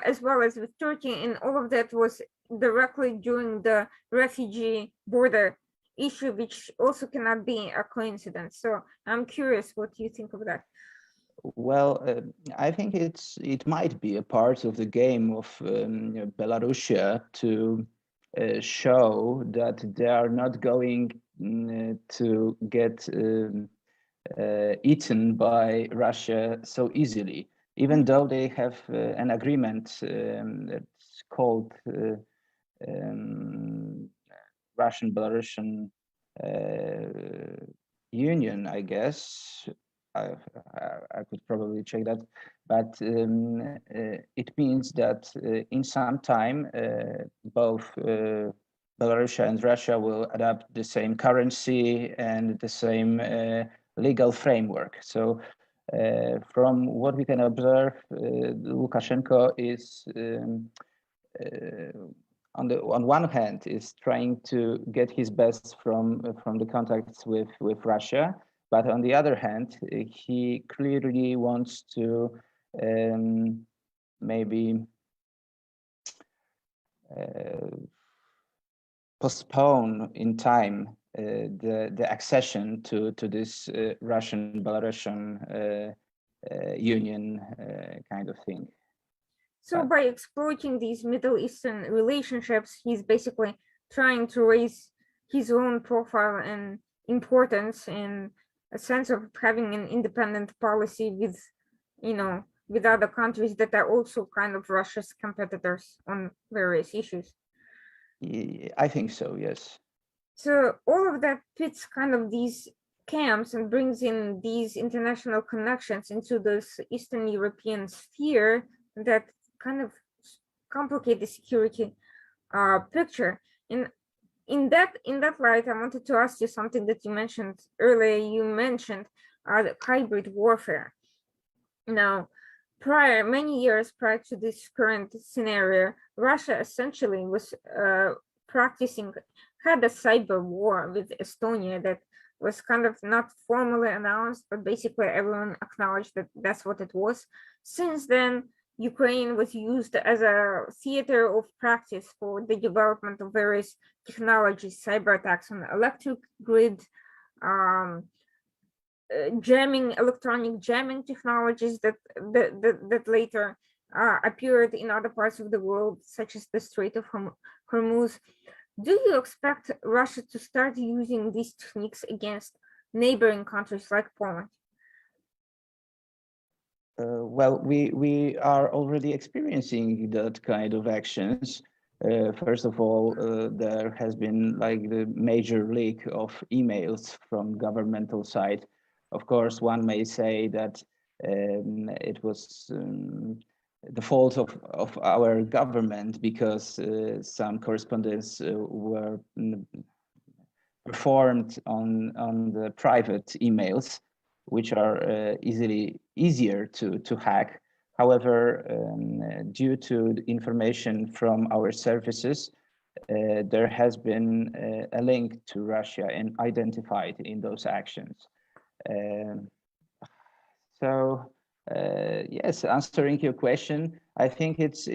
A: as well as with Turkey, and all of that was directly during the refugee border issue, which also cannot be a coincidence. So I'm curious what you think of that.
C: Well, I think it might be a part of the game of Belarusia to show that they are not going to get eaten by Russia so easily, even though they have an agreement that's called Russian-Belarusian Union, I guess. I could probably check that, but it means that in some time, both Belarus and Russia will adopt the same currency and the same legal framework. So from what we can observe, Lukashenko is on one hand is trying to get his best from the contacts with Russia, but on the other hand, he clearly wants to maybe postpone in time the accession to this Russian-Belarusian union kind of thing.
A: So by exploiting these Middle Eastern relationships, he's basically trying to raise his own profile and importance in a sense of having an independent policy with, with other countries that are also kind of Russia's competitors on various issues.
C: I think so, yes.
A: So all of that fits kind of these camps and brings in these international connections into this Eastern European sphere that kind of complicate the security picture. In that light, I wanted to ask you something that you mentioned earlier. You mentioned the hybrid warfare. Now, many years prior to this current scenario, Russia essentially was had a cyber war with Estonia that was kind of not formally announced, but basically everyone acknowledged that that's what it was. Since then, Ukraine was used as a theater of practice for the development of various technologies, cyber attacks on electric grid, electronic jamming technologies that later appeared in other parts of the world, such as the Strait of Hormuz. Do you expect Russia to start using these techniques against neighboring countries like Poland?
C: Well, we are already experiencing that kind of actions. First of all, there has been like the major leak of emails from governmental side. Of course, one may say that it was the fault of our government because some correspondence were performed on the private emails, which are easier to hack. However, due to the information from our services, there has been a link to Russia and identified in those actions. So yes, answering your question, I think it's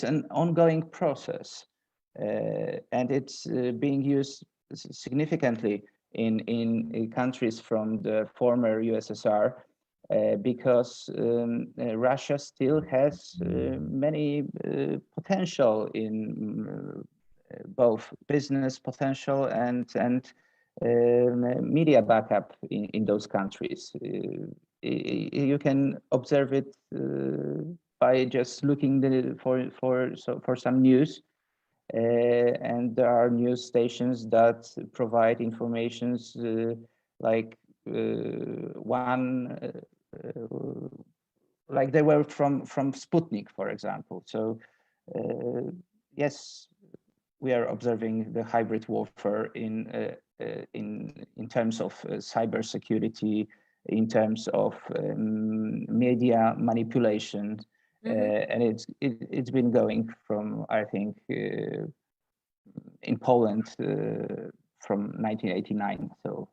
C: an ongoing process, and it's being used significantly in countries from the former USSR. Because Russia still has many potential in both business potential and media backup in those countries. You can observe it by just looking for some news. And there are news stations that provide informations like like they were from Sputnik, for example. So yes, we are observing the hybrid warfare in terms of cybersecurity, in terms of media manipulation, and it's been going from, I think, in Poland from 1989. So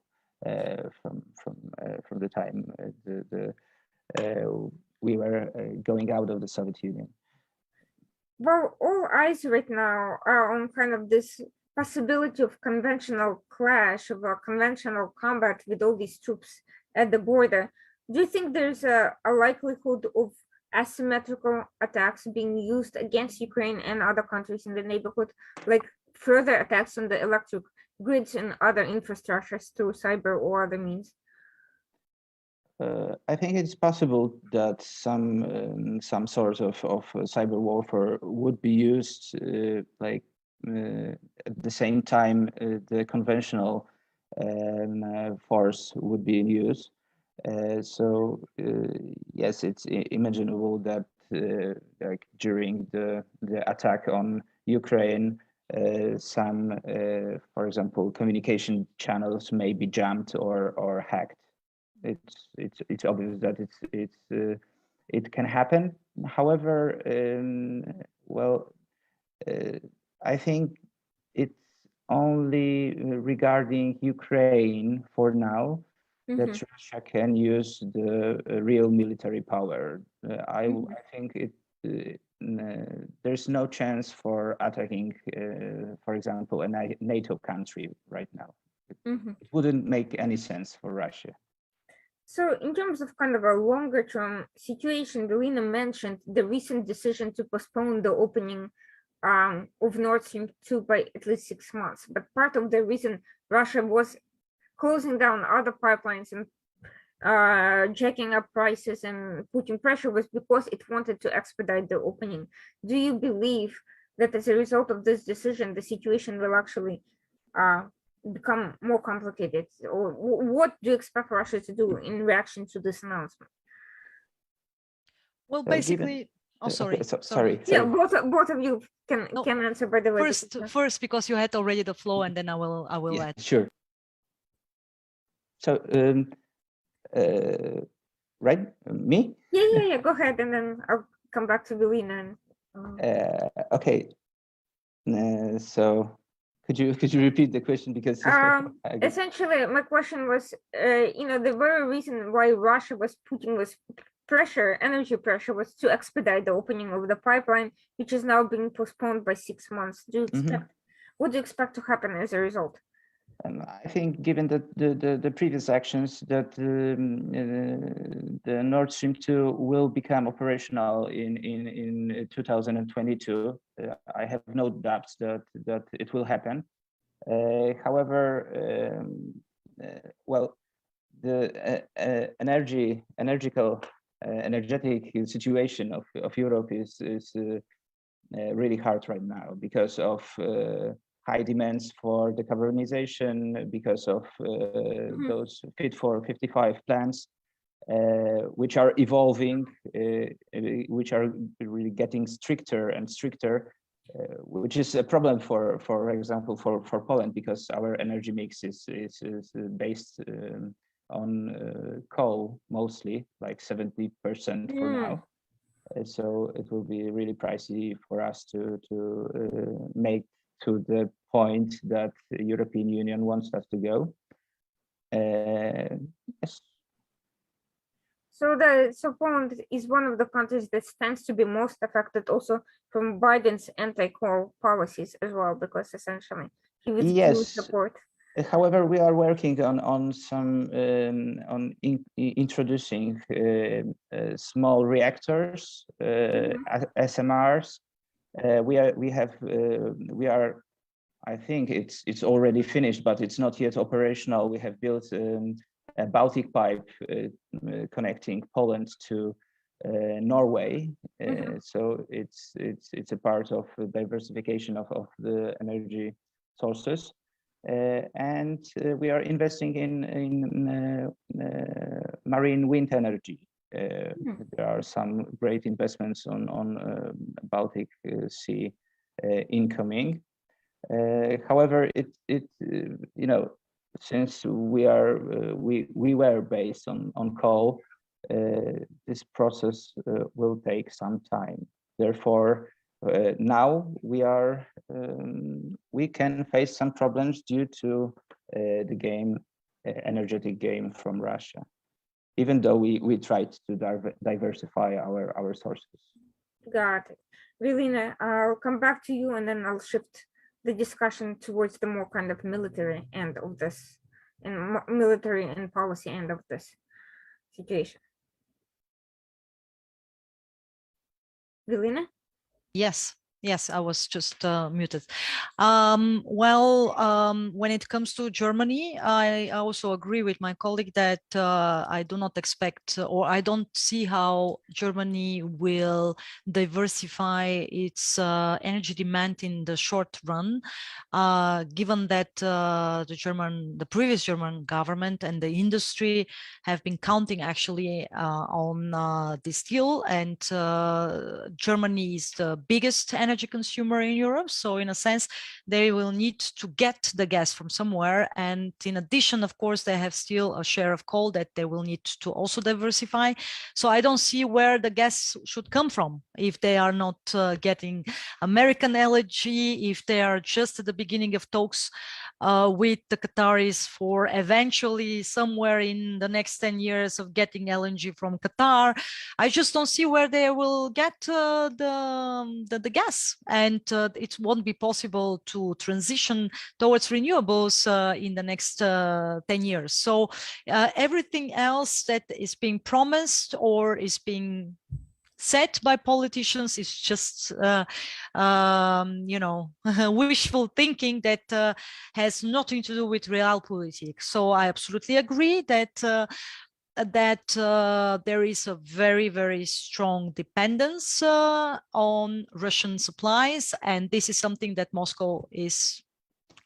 C: from the time we were going out of the Soviet Union.
A: Well, all eyes right now are on kind of this possibility of conventional clash, of a conventional combat with all these troops at the border. Do you think there's a likelihood of asymmetrical attacks being used against Ukraine and other countries in the neighborhood, like further attacks on the electric grids and other infrastructures through cyber or other means?
C: I think it's possible that some sort of cyber warfare would be used, like at the same time the conventional force would be in use. So yes, it's imaginable that like during the attack on Ukraine, some, for example, communication channels may be jammed or hacked. It's obvious that it can happen. However, well, I think it's only regarding Ukraine for now that Russia can use the real military power. I think there's no chance for attacking, for example, a NATO country right now. It wouldn't make any sense for Russia.
A: So in terms of kind of a longer term situation, Galina mentioned the recent decision to postpone the opening of Nord Stream 2 by at least 6 months. But part of the reason Russia was closing down other pipelines and jacking up prices and putting pressure was because it wanted to expedite the opening. Do you believe that as a result of this decision, the situation will actually become more complicated? Or what do you expect Russia to do in reaction to this announcement?
B: Well, basically, sorry.
A: Yeah, both of you can answer, by the way.
B: First, because you had already the flow, and then I will
C: yeah,
B: add.
C: Sure. So right, me?
A: Yeah, go ahead, and then I'll come back to Galina.
C: Okay. So could you repeat the question, because
A: essentially my question was, the very reason why Russia was putting this pressure, energy pressure, was to expedite the opening of the pipeline, which is now being postponed by 6 months. What do you expect to happen as a result?
C: I think, given the previous actions, that the Nord Stream 2 will become operational in 2022. I have no doubts that it will happen. However, well, the energetic situation of Europe is really hard right now because of high demands for decarbonization, because of those Fit for 55 plans, which are evolving, which are really getting stricter and stricter, which is a problem for example, for Poland, because our energy mix is based on coal mostly, like 70% for now. So it will be really pricey for us to make to the point that the European Union wants us to go. Yes.
A: So Poland is one of the countries that stands to be most affected also from Biden's anti-coal policies as well, because essentially he withdrew support.
C: However, we are working on some introducing small reactors, SMRs. We are. I think it's already finished, but it's not yet operational. We have built a Baltic pipe connecting Poland to Norway. So it's a part of diversification of the energy sources. And we are investing in marine wind energy. There are some great investments on Baltic Sea incoming. However, you know, since we were based on coal, this process will take some time. Therefore, now we can face some problems due to the energetic game from Russia, even though we tried to diversify our sources.
A: Got it. Vilina, I'll come back to you and then I'll shift the discussion towards the more kind of military end of this, and military and policy end of this situation. Vilina?
B: Yes, I was just muted. When it comes to Germany, I also agree with my colleague that I do not expect, or I don't see how Germany will diversify its energy demand in the short run, given that the previous German government and the industry have been counting actually on this deal, and Germany is the biggest energy consumer in Europe. So in a sense, they will need to get the gas from somewhere. And in addition, of course, they have still a share of coal that they will need to also diversify. So I don't see where the gas should come from if they are not getting American LNG, if they are just at the beginning of talks with the Qataris for eventually somewhere in the next 10 years of getting LNG from Qatar. I just don't see where they will get the gas. And it won't be possible to transition towards renewables in the next 10 years. So everything else that is being promised or is being said by politicians is just wishful thinking that has nothing to do with real politics. So I absolutely agree that there is a very, very strong dependence on Russian supplies. And this is something that Moscow is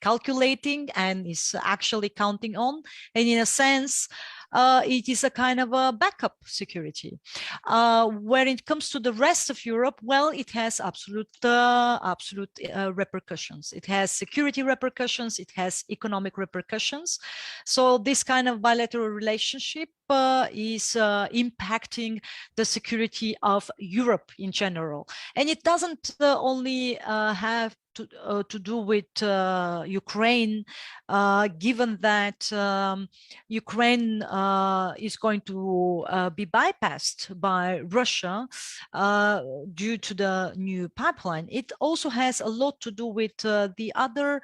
B: calculating and is actually counting on. And in a sense, it is a kind of a backup security. When it comes to the rest of Europe, well, it has absolute repercussions. It has security repercussions. It has economic repercussions. So this kind of bilateral relationship is impacting the security of Europe in general. And it doesn't only have to do with Ukraine, given that Ukraine is going to be bypassed by Russia due to the new pipeline. It also has a lot to do with the other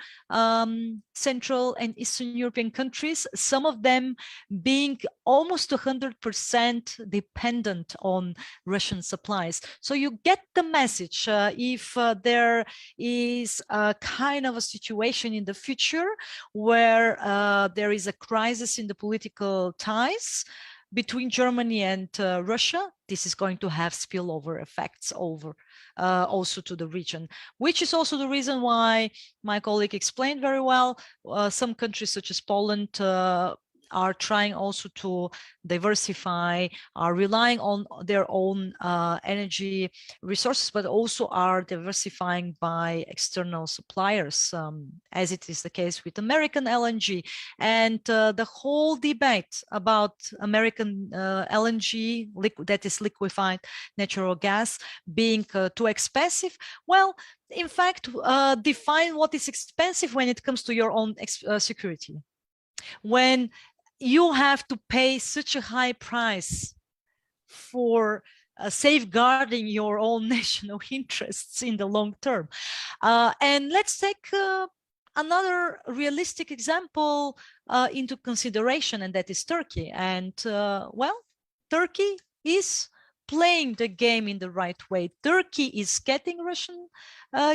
B: Central and Eastern European countries, some of them being almost 100% dependent on Russian supplies. So you get the message if there is a kind of a situation in the future where there is a crisis in the political ties, between Germany and Russia, this is going to have spillover effects over also to the region, which is also the reason why my colleague explained very well. Some countries such as Poland are trying also to diversify, are relying on their own energy resources, but also are diversifying by external suppliers, as it is the case with American LNG. And the whole debate about American LNG, that is liquefied natural gas, being too expensive, well, in fact, define what is expensive when it comes to your own security. When you have to pay such a high price for safeguarding your own national interests in the long term. And let's take another realistic example into consideration, and that is Turkey. And well, Turkey is playing the game in the right way. Turkey is getting Russian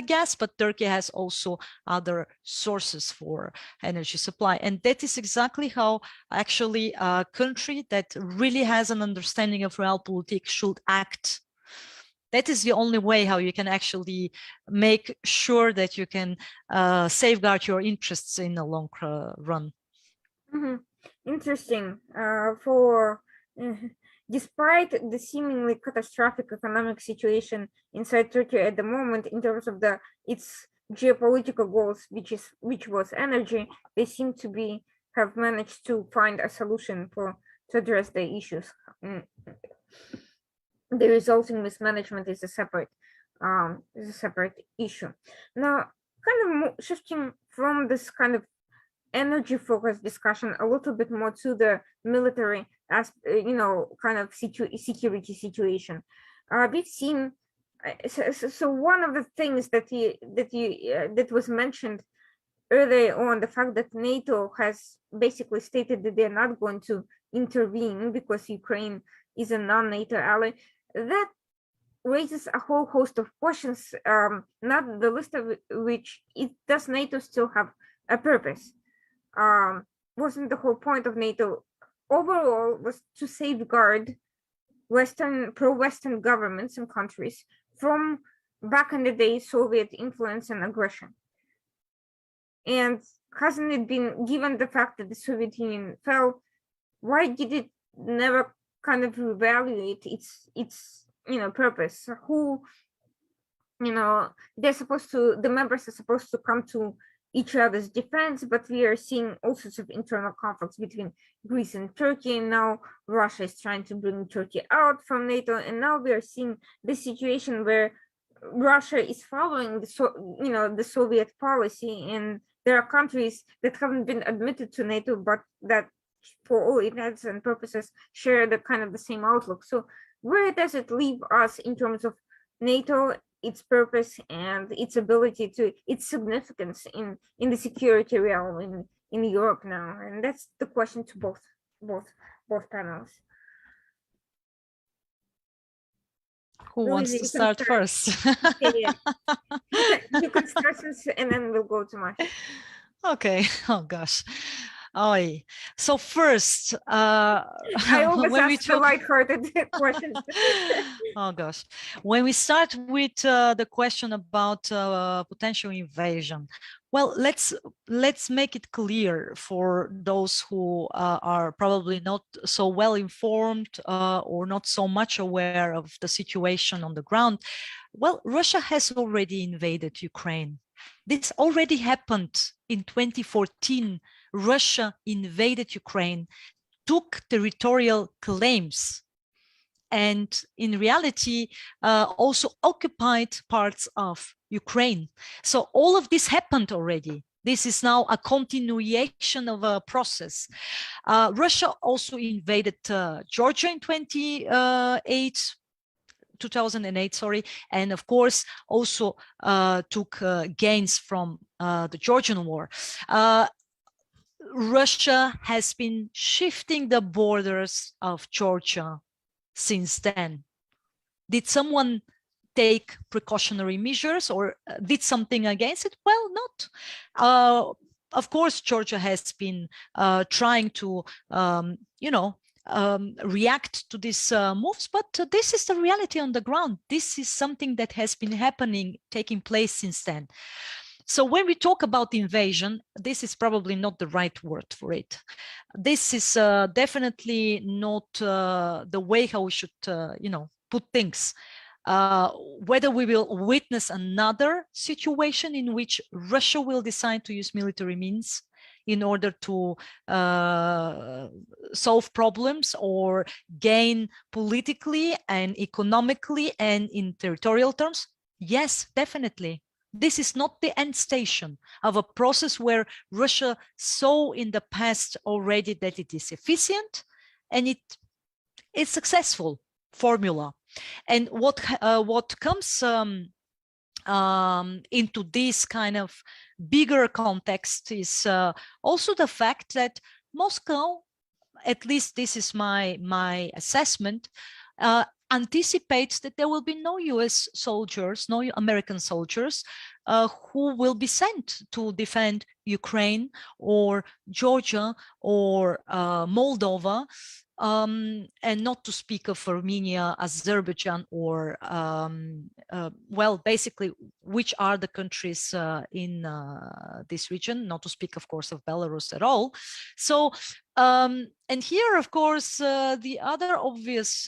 B: gas, but Turkey has also other sources for energy supply. And that is exactly how actually a country that really has an understanding of realpolitik should act. That is the only way how you can actually make sure that you can safeguard your interests in the long run.
A: Interesting. Despite the seemingly catastrophic economic situation inside Turkey at the moment, in terms of its geopolitical goals, which was energy, they seem to have managed to find a solution to address the issues. The resulting mismanagement is a separate issue. Now, kind of shifting from this kind of energy focused discussion a little bit more to the military kind of security situation. We've seen so one of the things that was mentioned earlier on, the fact that NATO has basically stated that they're not going to intervene because Ukraine is a non-NATO ally, that raises a whole host of questions, not the least of which, does NATO still have a purpose? Wasn't the whole point of NATO overall was to safeguard pro-Western governments and countries from back in the day Soviet influence and aggression? And hasn't it been, given the fact that the Soviet Union fell, why did it never kind of reevaluate its purpose? Who, the members are supposed to come to each other's defense, but we are seeing all sorts of internal conflicts between Greece and Turkey, and now Russia is trying to bring Turkey out from NATO, and now we are seeing the situation where Russia is following the Soviet policy, and there are countries that haven't been admitted to NATO, but that, for all intents and purposes, share the kind of the same outlook. So where does it leave us in terms of NATO, its purpose, and its ability its significance in the security realm in Europe now? And that's the question to both panels.
B: Who wants to start first?
A: Yeah. You can start, and then we'll go to Masha.
B: Okay. Oh gosh. Oh, so first,
A: I always ask the lighthearted questions.
B: Oh gosh, when we start with the question about potential invasion, well, let's make it clear for those who are probably not so well informed or not so much aware of the situation on the ground. Well, Russia has already invaded Ukraine. This already happened in 2014. Russia invaded Ukraine, took territorial claims, and in reality also occupied parts of Ukraine. So all of this happened already. This is now a continuation of a process. Russia also invaded Georgia in 2008, sorry, and of course also took gains from the Georgian War. Russia has been shifting the borders of Georgia since then. Did someone take precautionary measures or did something against it? Well, not. Of course, Georgia has been trying to, react to these moves, but this is the reality on the ground. This is something that has been happening, taking place since then. So when we talk about invasion, this is probably not the right word for it. This is definitely not the way how we should, put things. Whether we will witness another situation in which Russia will decide to use military means in order to solve problems or gain politically and economically and in territorial terms, yes, definitely. This is not the end station of a process where Russia saw in the past already that it is efficient and it is successful formula. And what comes into this kind of bigger context is also the fact that Moscow, at least this is my assessment, anticipates that there will be no US soldiers, no American soldiers who will be sent to defend Ukraine or Georgia or Moldova, and not to speak of Armenia, Azerbaijan, or well, basically, which are the countries in this region, not to speak, of course, of Belarus at all. So, and here, of course, the other obvious,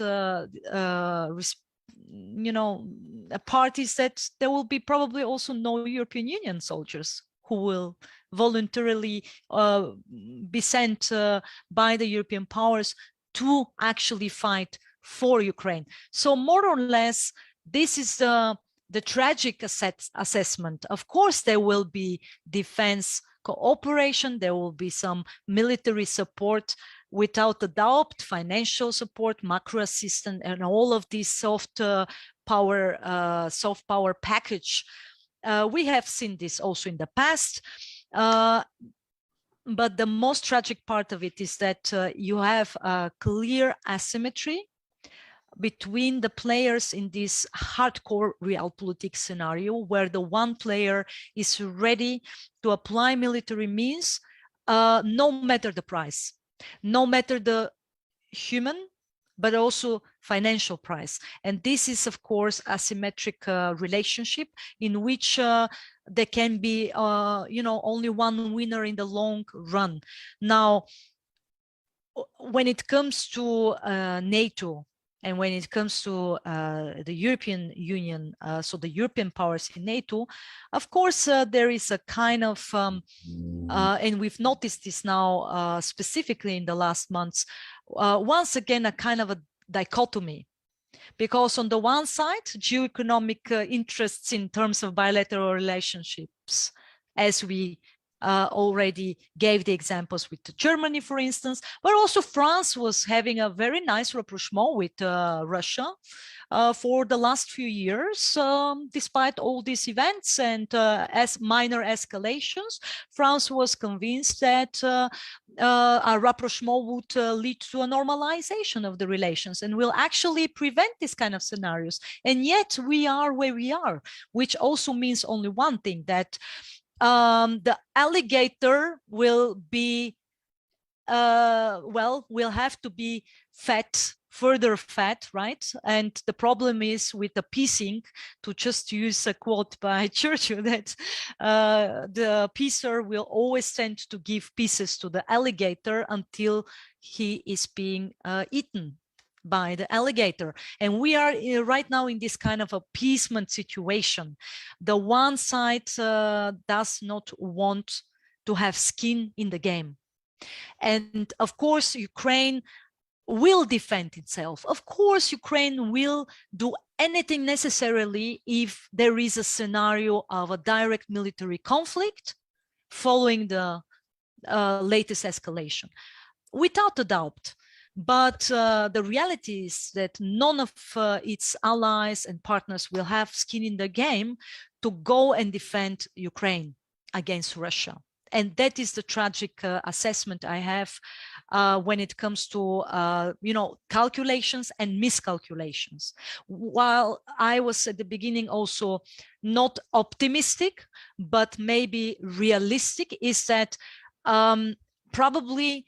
B: part is that there will be probably also no European Union soldiers who will voluntarily be sent by the European powers to actually fight for Ukraine. So more or less, this is the tragic assessment. Of course, there will be defense cooperation, there will be some military support, without a doubt, financial support, macro assistance, and all of this soft power package. We have seen this also in the past. But the most tragic part of it is that you have a clear asymmetry between the players in this hardcore realpolitik scenario, where the one player is ready to apply military means, no matter the price, no matter the human, but also financial price. And this is, of course, a symmetric relationship in which there can be, only one winner in the long run. Now, when it comes to NATO, and when it comes to the European Union, so the European powers in NATO, of course, there is a kind of, and we've noticed this now specifically in the last months, once again, a kind of a dichotomy. Because on the one side, geoeconomic interests in terms of bilateral relationships, as we already gave the examples with Germany, for instance, but also France was having a very nice rapprochement with Russia for the last few years, despite all these events and as minor escalations. France was convinced that a rapprochement would lead to a normalization of the relations and will actually prevent this kind of scenarios. And yet we are where we are, which also means only one thing, that the alligator will be, will have to be further fed, right? And the problem is with appeasing, to just use a quote by Churchill, that the appeaser will always tend to give pieces to the alligator until he is being eaten by the alligator. And we are right now in this kind of appeasement situation. The one side does not want to have skin in the game. And of course, Ukraine will defend itself. Of course, Ukraine will do anything necessarily if there is a scenario of a direct military conflict following the latest escalation, without a doubt. But the reality is that none of its allies and partners will have skin in the game to go and defend Ukraine against Russia. And that is the tragic assessment I have when it comes to, calculations and miscalculations. While I was at the beginning also not optimistic, but maybe realistic, is that probably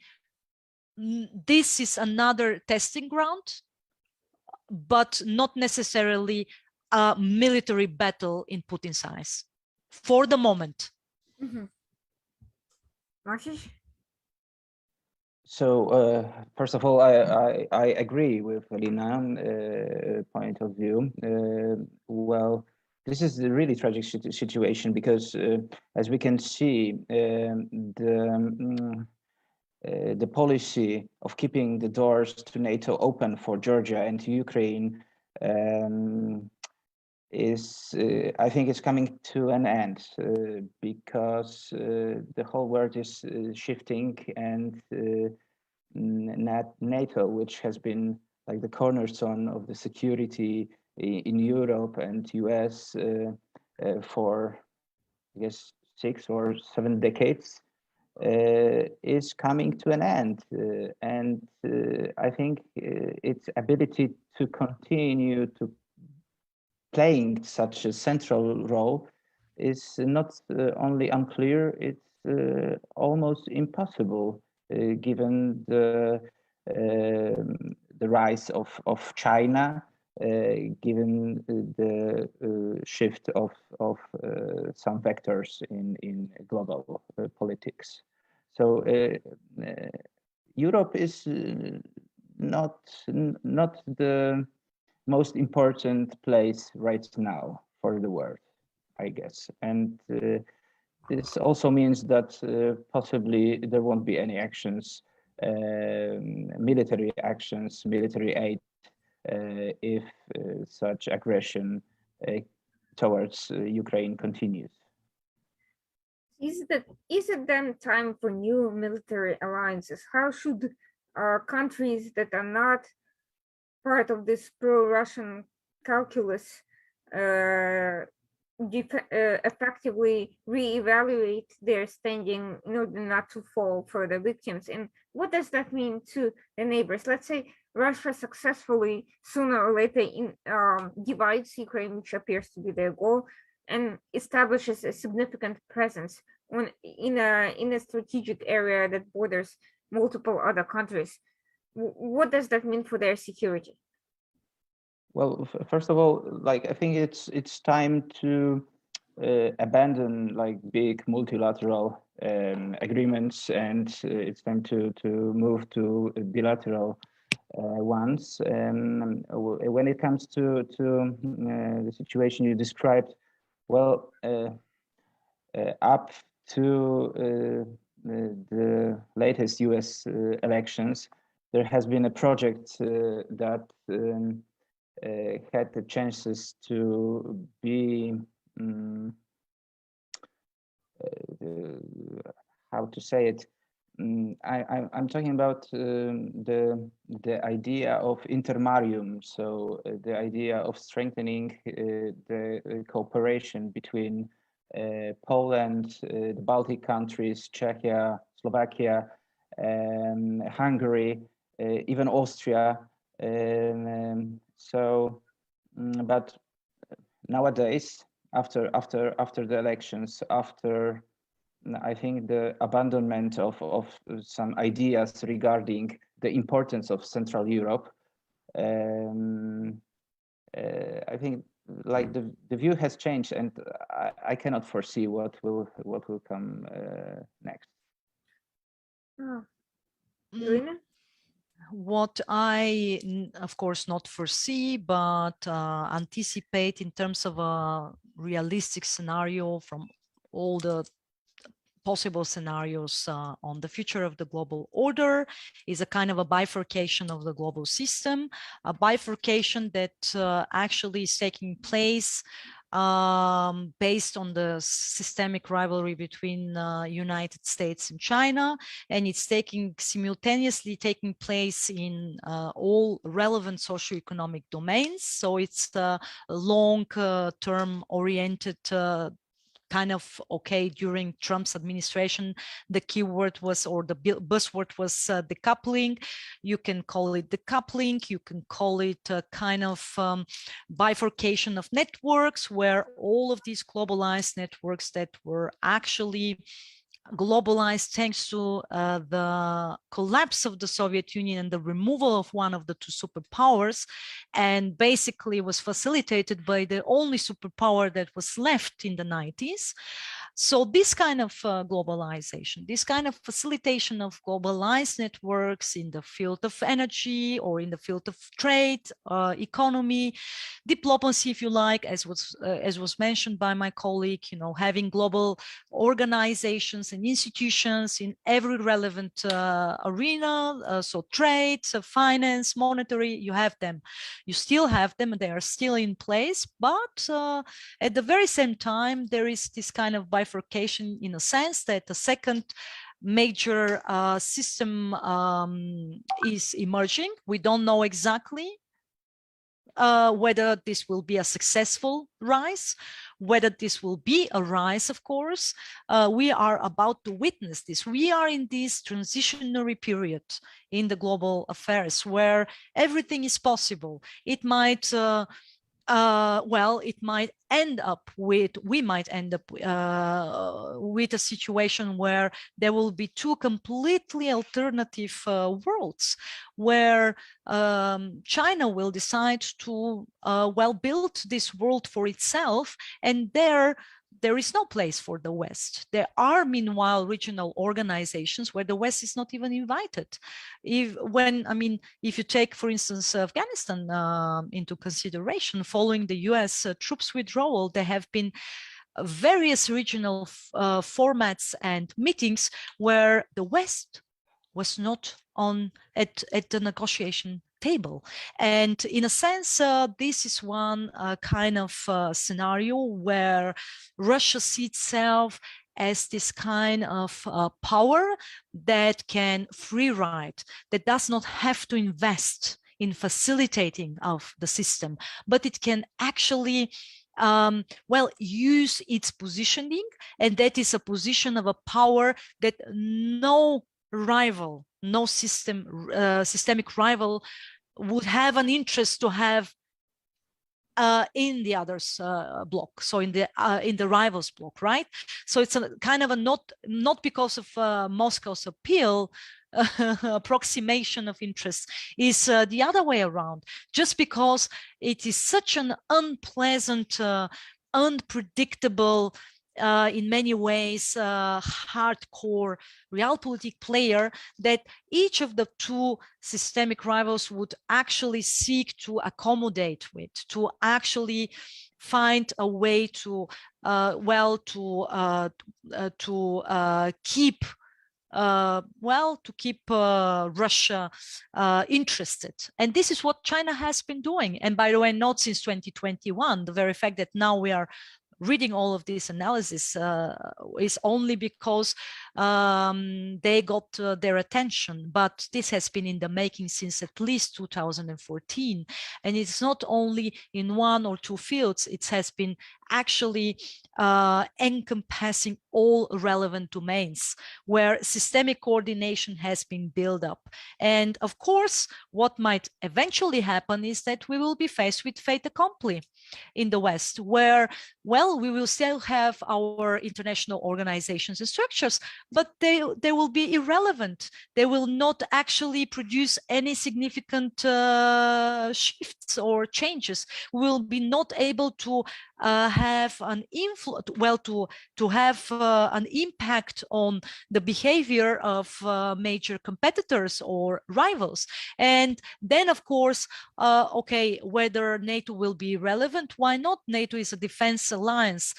B: this is another testing ground, but not necessarily a military battle in Putin's eyes for the moment.
A: Maciej?
C: So first of all, I agree with Alina's point of view. Well, this is a really tragic situation because, as we can see, the policy of keeping the doors to NATO open for Georgia and to Ukraine is, I think, it's coming to an end because the whole world is shifting, and NATO, which has been like the cornerstone of the security in Europe and US for, I guess, 6 or 7 decades, is coming to an end. And I think its ability to continue to playing such a central role is not only unclear, it's almost impossible given the rise of China, given the shift of some vectors in global politics. So Europe is not the most important place right now for the world, I guess. And this also means that possibly there won't be any actions, military actions, military aid, if such aggression towards Ukraine continues.
A: Is it then time for new military alliances? How should countries that are not part of this pro-Russian calculus effectively reevaluate their standing in order not to fall for the victims? And what does that mean to the neighbors? Let's say Russia successfully, sooner or later, divides Ukraine, which appears to be their goal, and establishes a significant presence in a strategic area that borders multiple other countries. What does that mean for their security?
C: Well, first of all, like, I think it's time to abandon like big multilateral agreements, and it's time to move to bilateral ones. When it comes to the situation you described, well, up to the latest U.S. Elections, there has been a project that had the chances to be how to say it. I'm talking about the idea of intermarium, so the idea of strengthening the cooperation between Poland, the Baltic countries, Czechia, Slovakia, Hungary, even Austria. But nowadays, after the elections, after I think the abandonment of some ideas regarding the importance of Central Europe, I think like the view has changed, and I cannot foresee what will come next.
A: Irina?
B: What I, of course, not foresee, but anticipate in terms of a realistic scenario from all the possible scenarios on the future of the global order is a kind of a bifurcation of the global system, a bifurcation that actually is taking place based on the systemic rivalry between United States and China, and it's simultaneously taking place in all relevant socioeconomic domains. So it's a long-term oriented kind of, okay, during Trump's administration, the keyword was, or the buzzword was decoupling. You can call it decoupling, you can call it a kind of bifurcation of networks, where all of these globalized networks that were actually globalized thanks to the collapse of the Soviet Union and the removal of one of the two superpowers, and basically was facilitated by the only superpower that was left in the 90s. So this kind of globalization, this kind of facilitation of globalized networks in the field of energy or in the field of trade, economy, diplomacy, if you like, as was mentioned by my colleague, you know, having global organizations and institutions in every relevant arena, so trade, finance, monetary, you have them. You still have them, and they are still in place, but at the very same time, there is this kind of bifurcation in a sense that the second major system is emerging. We don't know exactly whether this will be a successful rise, whether this will be a rise, of course. We are about to witness this. We are in this transitionary period in the global affairs where everything is possible. It might well, it might end up with, we might end up with a situation where there will be two completely alternative worlds, where China will decide to, well, build this world for itself, and there is no place for the West. There are, meanwhile, regional organizations where the West is not even invited. If you take, for instance, Afghanistan into consideration, following the US troops withdrawal, there have been various regional formats and meetings where the West was not at the negotiation table. And in a sense, this is one kind of scenario where Russia sees itself as this kind of power that can free ride, that does not have to invest in facilitating of the system, but it can actually well, use its positioning, and that is a position of a power that no rival, no systemic rival would have an interest to have in the others block, so in the rivals block, right? So it's a kind of a not because of Moscow's appeal, approximation of interest, is the other way around, just because it is such an unpleasant, unpredictable, in many ways hardcore realpolitik player, that each of the two systemic rivals would actually seek to accommodate with, to actually find a way to keep Russia interested. And this is what China has been doing. And by the way, not since 2021. The very fact that now we are reading all of this analysis is only because they got their attention, but this has been in the making since at least 2014. And it's not only in one or two fields, it has been actually encompassing all relevant domains where systemic coordination has been built up. And of course, what might eventually happen is that we will be faced with fait accompli in the West, where, well, we will still have our international organizations and structures, but they will be irrelevant. They will not actually produce any significant shifts or changes. We will be not able to have an influence, to have an impact on the behavior of major competitors or rivals. And then, of course, okay, whether NATO will be relevant, why not? NATO is a defense alliance.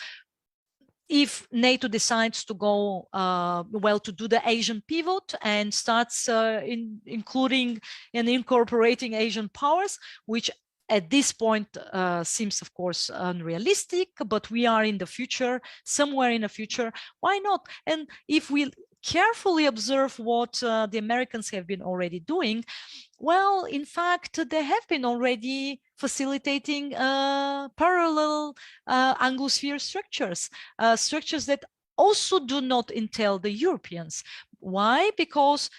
B: If NATO decides to go, to do the Asian pivot and starts including and incorporating Asian powers, which at this point seems, of course, unrealistic, but we are in the future, somewhere in the future, why not? And if we carefully observe what the Americans have been already doing, well, in fact, they have been already facilitating parallel Anglosphere structures, structures that also do not entail the Europeans. Why? Because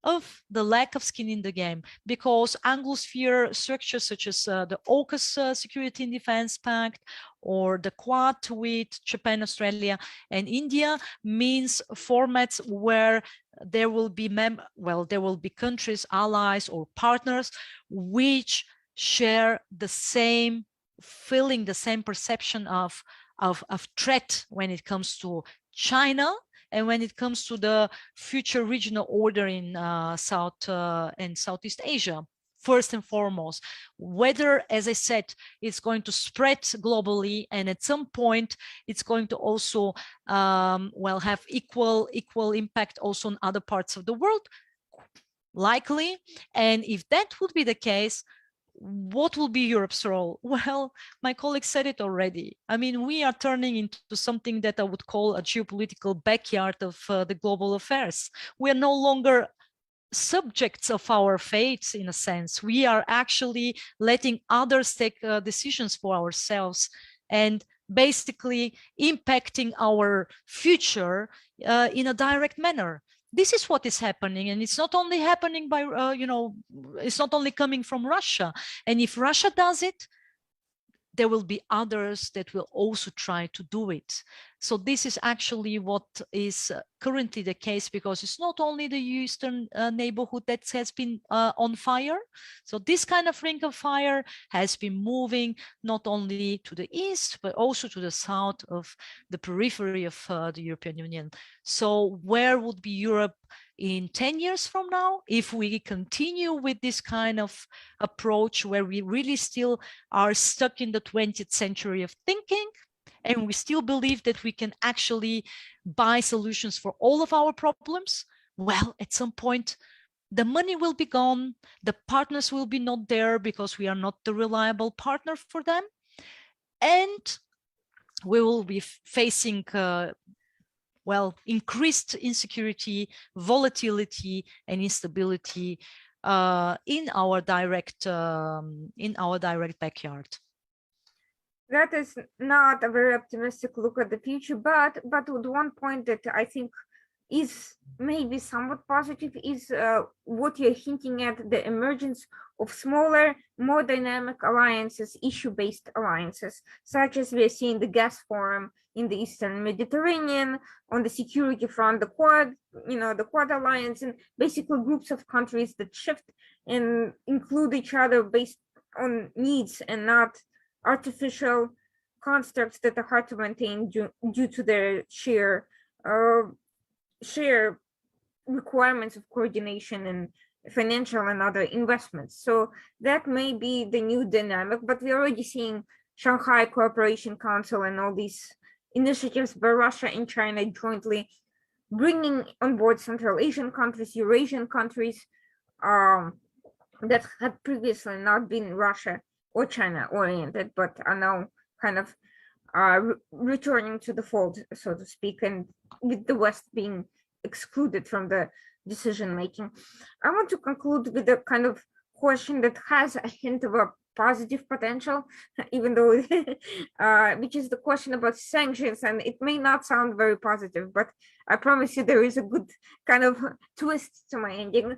B: of the lack of skin in the game, because Anglosphere structures such as the AUKUS Security and Defense Pact, or the Quad with Japan, Australia, and India means formats where there will be countries, allies, or partners which share the same feeling, the same perception of threat when it comes to China and when it comes to the future regional order in South and Southeast Asia. First and foremost, whether, as I said, it's going to spread globally, and at some point it's going to also have equal impact also on other parts of the world, likely. And if that would be the case, what will be Europe's role? Well, my colleague said it already. I mean, we are turning into something that I would call a geopolitical backyard of the global affairs. We are no longer subjects of our fates, in a sense. We are actually letting others take decisions for ourselves and basically impacting our future in a direct manner. This is what is happening, and it's not only happening by it's not only coming from Russia. And if Russia does it, there will be others that will also try to do it. So this is actually what is currently the case, because it's not only the eastern neighborhood that has been on fire. So this kind of ring of fire has been moving not only to the east, but also to the south of the periphery of the European Union. So where would be Europe in 10 years from now if we continue with this kind of approach, where we really still are stuck in the 20th century of thinking, and we still believe that we can actually buy solutions for all of our problems? Well, at some point, the money will be gone, the partners will be not there because we are not the reliable partner for them, and we will be facing increased insecurity, volatility, and instability in our direct backyard.
A: That is not a very optimistic look at the future, but with one point that I think is maybe somewhat positive is what you're hinting at, the emergence of smaller, more dynamic alliances, issue-based alliances, such as we're seeing the gas forum in the Eastern Mediterranean, on the security front, the Quad, the Quad alliance, and basically groups of countries that shift and include each other based on needs and not artificial constructs that are hard to maintain due to their sheer requirements of coordination and financial and other investments. So that may be the new dynamic, but we're already seeing Shanghai Cooperation Council and all these initiatives by Russia and China jointly bringing on board Central Asian countries, Eurasian countries that had previously not been Russia or China oriented, but are now kind of returning to the fold, so to speak, and with the West being excluded from the decision making. I want to conclude with a kind of question that has a hint of a positive potential, even though which is the question about sanctions, and it may not sound very positive, but I promise you there is a good kind of twist to my ending.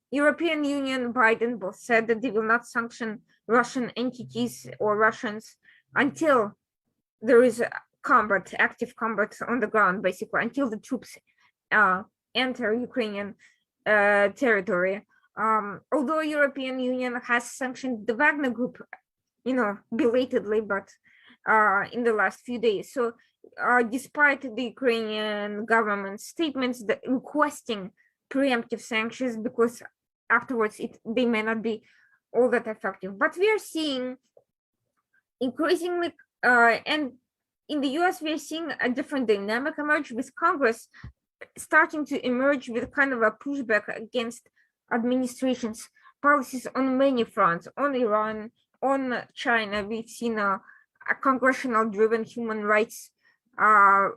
A: European Union, Biden both said that they will not sanction Russian entities or Russians until there is combat, active combat on the ground, basically, until the troops enter Ukrainian territory. Although European Union has sanctioned the Wagner Group, belatedly, but in the last few days. So despite the Ukrainian government statements that requesting preemptive sanctions, because afterwards they may not be all that effective. But we are seeing increasingly, and in the US, we are seeing a different dynamic emerge, with Congress starting to emerge with kind of a pushback against administration's policies on many fronts, on Iran, on China. We've seen a congressional-driven human rights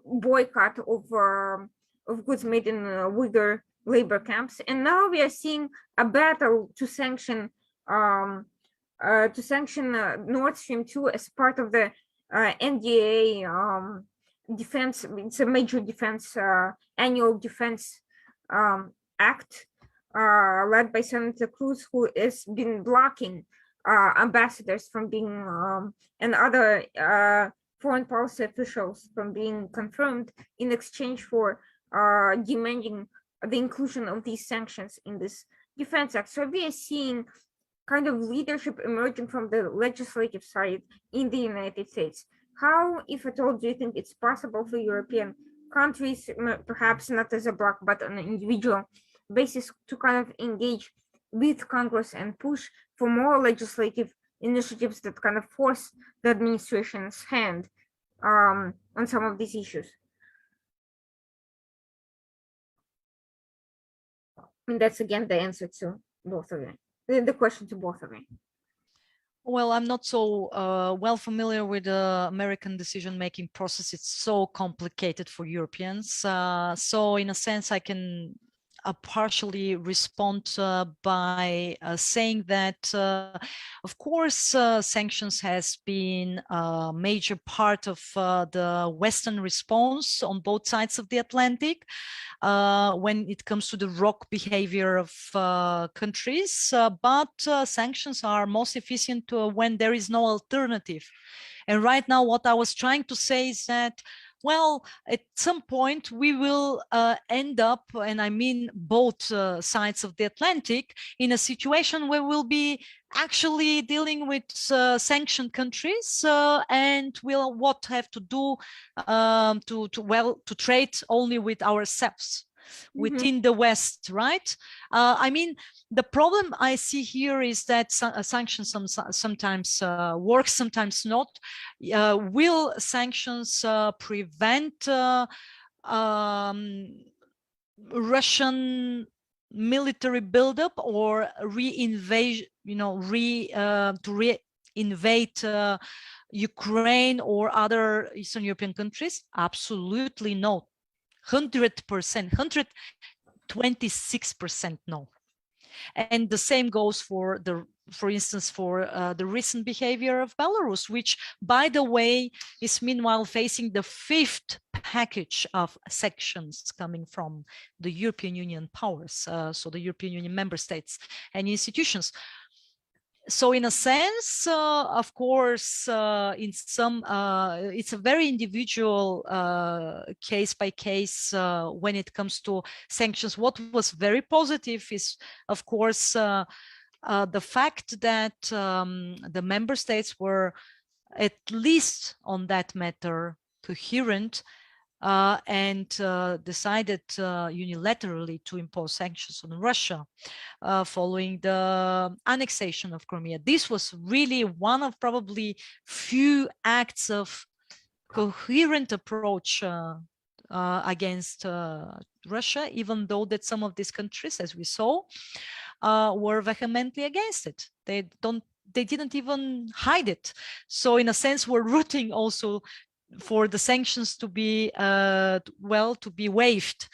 A: boycott of goods made in Uyghur labor camps, and now we are seeing a battle to sanction Nord Stream 2 as part of the NDA defense. It's a major defense annual defense act led by Senator Cruz, who has been blocking ambassadors from being and other foreign policy officials from being confirmed in exchange for demanding the inclusion of these sanctions in this defense act. So we are seeing kind of leadership emerging from the legislative side in the United States. How, if at all, do you think it's possible for European countries, perhaps not as a bloc, but on an individual basis, to kind of engage with Congress and push for more legislative initiatives that kind of force the administration's hand on some of these issues? And that's again the answer to both of you, the question to both of you.
B: Well, I'm not so well familiar with the American decision-making process. It's so complicated for Europeans. So in a sense, I can partially respond by saying that, of course, sanctions has been a major part of the Western response on both sides of the Atlantic. When it comes to the rock behavior of countries, but sanctions are most efficient when there is no alternative. And right now, what I was trying to say is that, well, at some point we will end up, and I mean both sides of the Atlantic, in a situation where we'll be actually dealing with sanctioned countries and we'll what have to do to trade only with ourselves within the West, right? I mean, the problem I see here is that sanctions sometimes work, sometimes not. Will sanctions prevent Russian military buildup or reinvade, to reinvade Ukraine or other Eastern European countries? Absolutely no. 100%, 126% no. And the same goes for instance, for the recent behavior of Belarus, which, by the way, is meanwhile facing the 5th package of sanctions coming from the European Union powers, so the European Union member states and institutions. So in a sense, of course, in some, it's a very individual case by case when it comes to sanctions. What was very positive is, of course, the fact that the member states were, at least on that matter, coherent and decided unilaterally to impose sanctions on Russia following the annexation of Crimea. This was really one of probably few acts of coherent approach against Russia, even though that some of these countries, as we saw, were vehemently against it. They didn't even hide it. So in a sense, we're rooting also for the sanctions to be to be waived.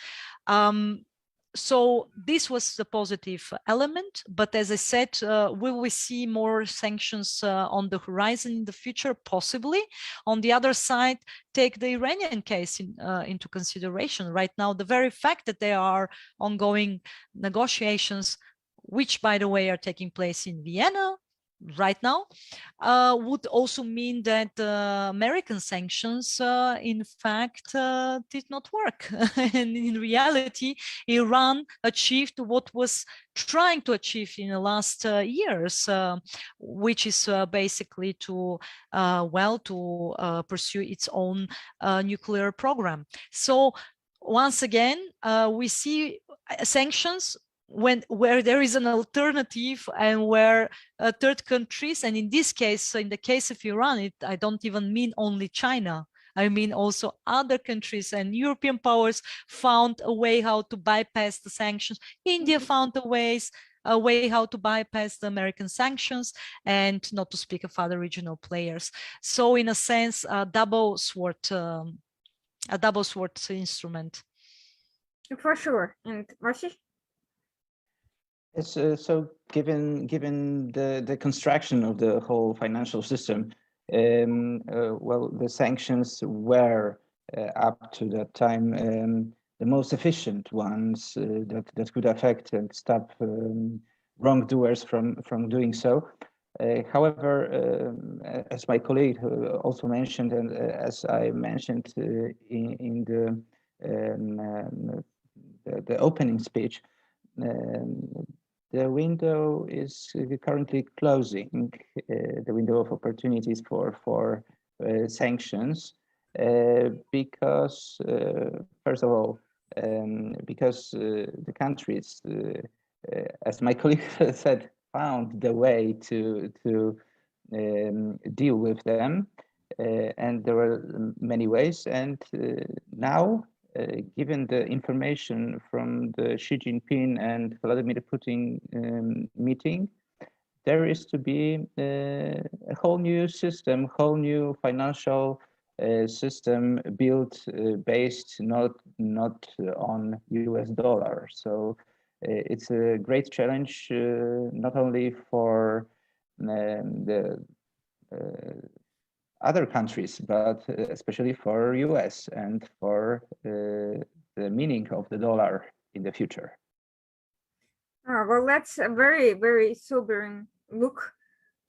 B: So this was the positive element, but as I said, will we see more sanctions on the horizon in the future? Possibly. On the other side, take the Iranian case into consideration. Right now, the very fact that there are ongoing negotiations, which, by the way, are taking place in Vienna right now, would also mean that American sanctions, in fact, did not work. And in reality, Iran achieved what was trying to achieve in the last years, which is basically to pursue its own nuclear program. So once again, we see sanctions where there is an alternative and where third countries, and in this case, in the case of Iran, I don't even mean only China, I mean also other countries and European powers found a way how to bypass the sanctions. India found a way how to bypass the American sanctions, and not to speak of other regional players. So in a sense, a double sword instrument.
A: For sure. And Marcy?
C: Yes, so given the construction of the whole financial system, well, the sanctions were up to that time the most efficient ones that could affect and stop wrongdoers from doing so. However, as my colleague also mentioned, and as I mentioned in the opening speech, the window is currently closing, the window of opportunities for sanctions, because, first of all, because the countries, as my colleague said, found the way to deal with them, and there were many ways. And now, given the information from the Xi Jinping and Vladimir Putin meeting, there is to be a whole new system, whole new financial system built based not on US dollar. So it's a great challenge, not only for the other countries, but especially for US and for the meaning of the dollar in the future.
A: Well, that's a very, very sobering look,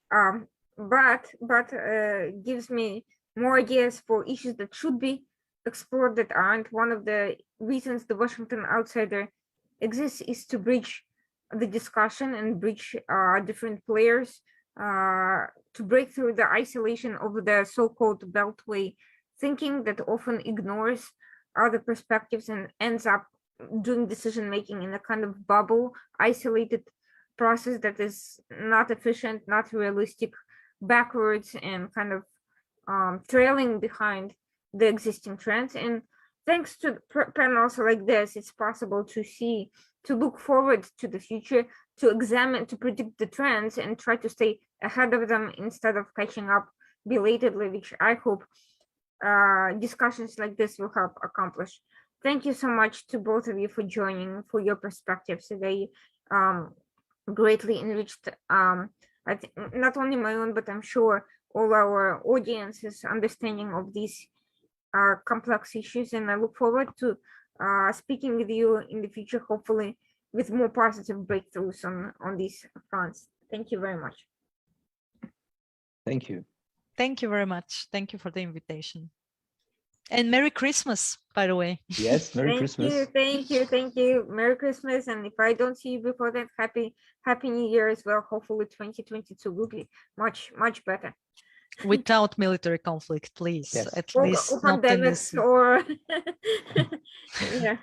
A: but gives me more ideas for issues that should be explored that aren't. One of the reasons the Washington Outsider exists is to bridge the discussion and bridge different players to break through the isolation of the so-called Beltway thinking that often ignores other perspectives and ends up doing decision making in a kind of bubble, isolated process that is not efficient, not realistic, backwards, and kind of trailing behind the existing trends. And thanks to panels like this, it's possible to look forward to the future, to examine, to predict the trends, and try to stay ahead of them instead of catching up belatedly, which I hope discussions like this will help accomplish. Thank you so much to both of you for joining, for your perspectives today. Greatly enriched, I think, not only my own, but I'm sure all our audience's understanding of these complex issues. And I look forward to speaking with you in the future, hopefully with more positive breakthroughs on these fronts. Thank you very much.
C: Thank you.
B: Thank you very much. Thank you for the invitation. And Merry Christmas, by the way.
C: Yes, Merry Christmas.
A: Thank you. Merry Christmas. And if I don't see you before that, Happy New Year as well. Hopefully 2022 will be much better.
B: Without military conflict, please.
C: Yes.
B: At
A: Or
B: least not in this.
A: pandemics or yeah.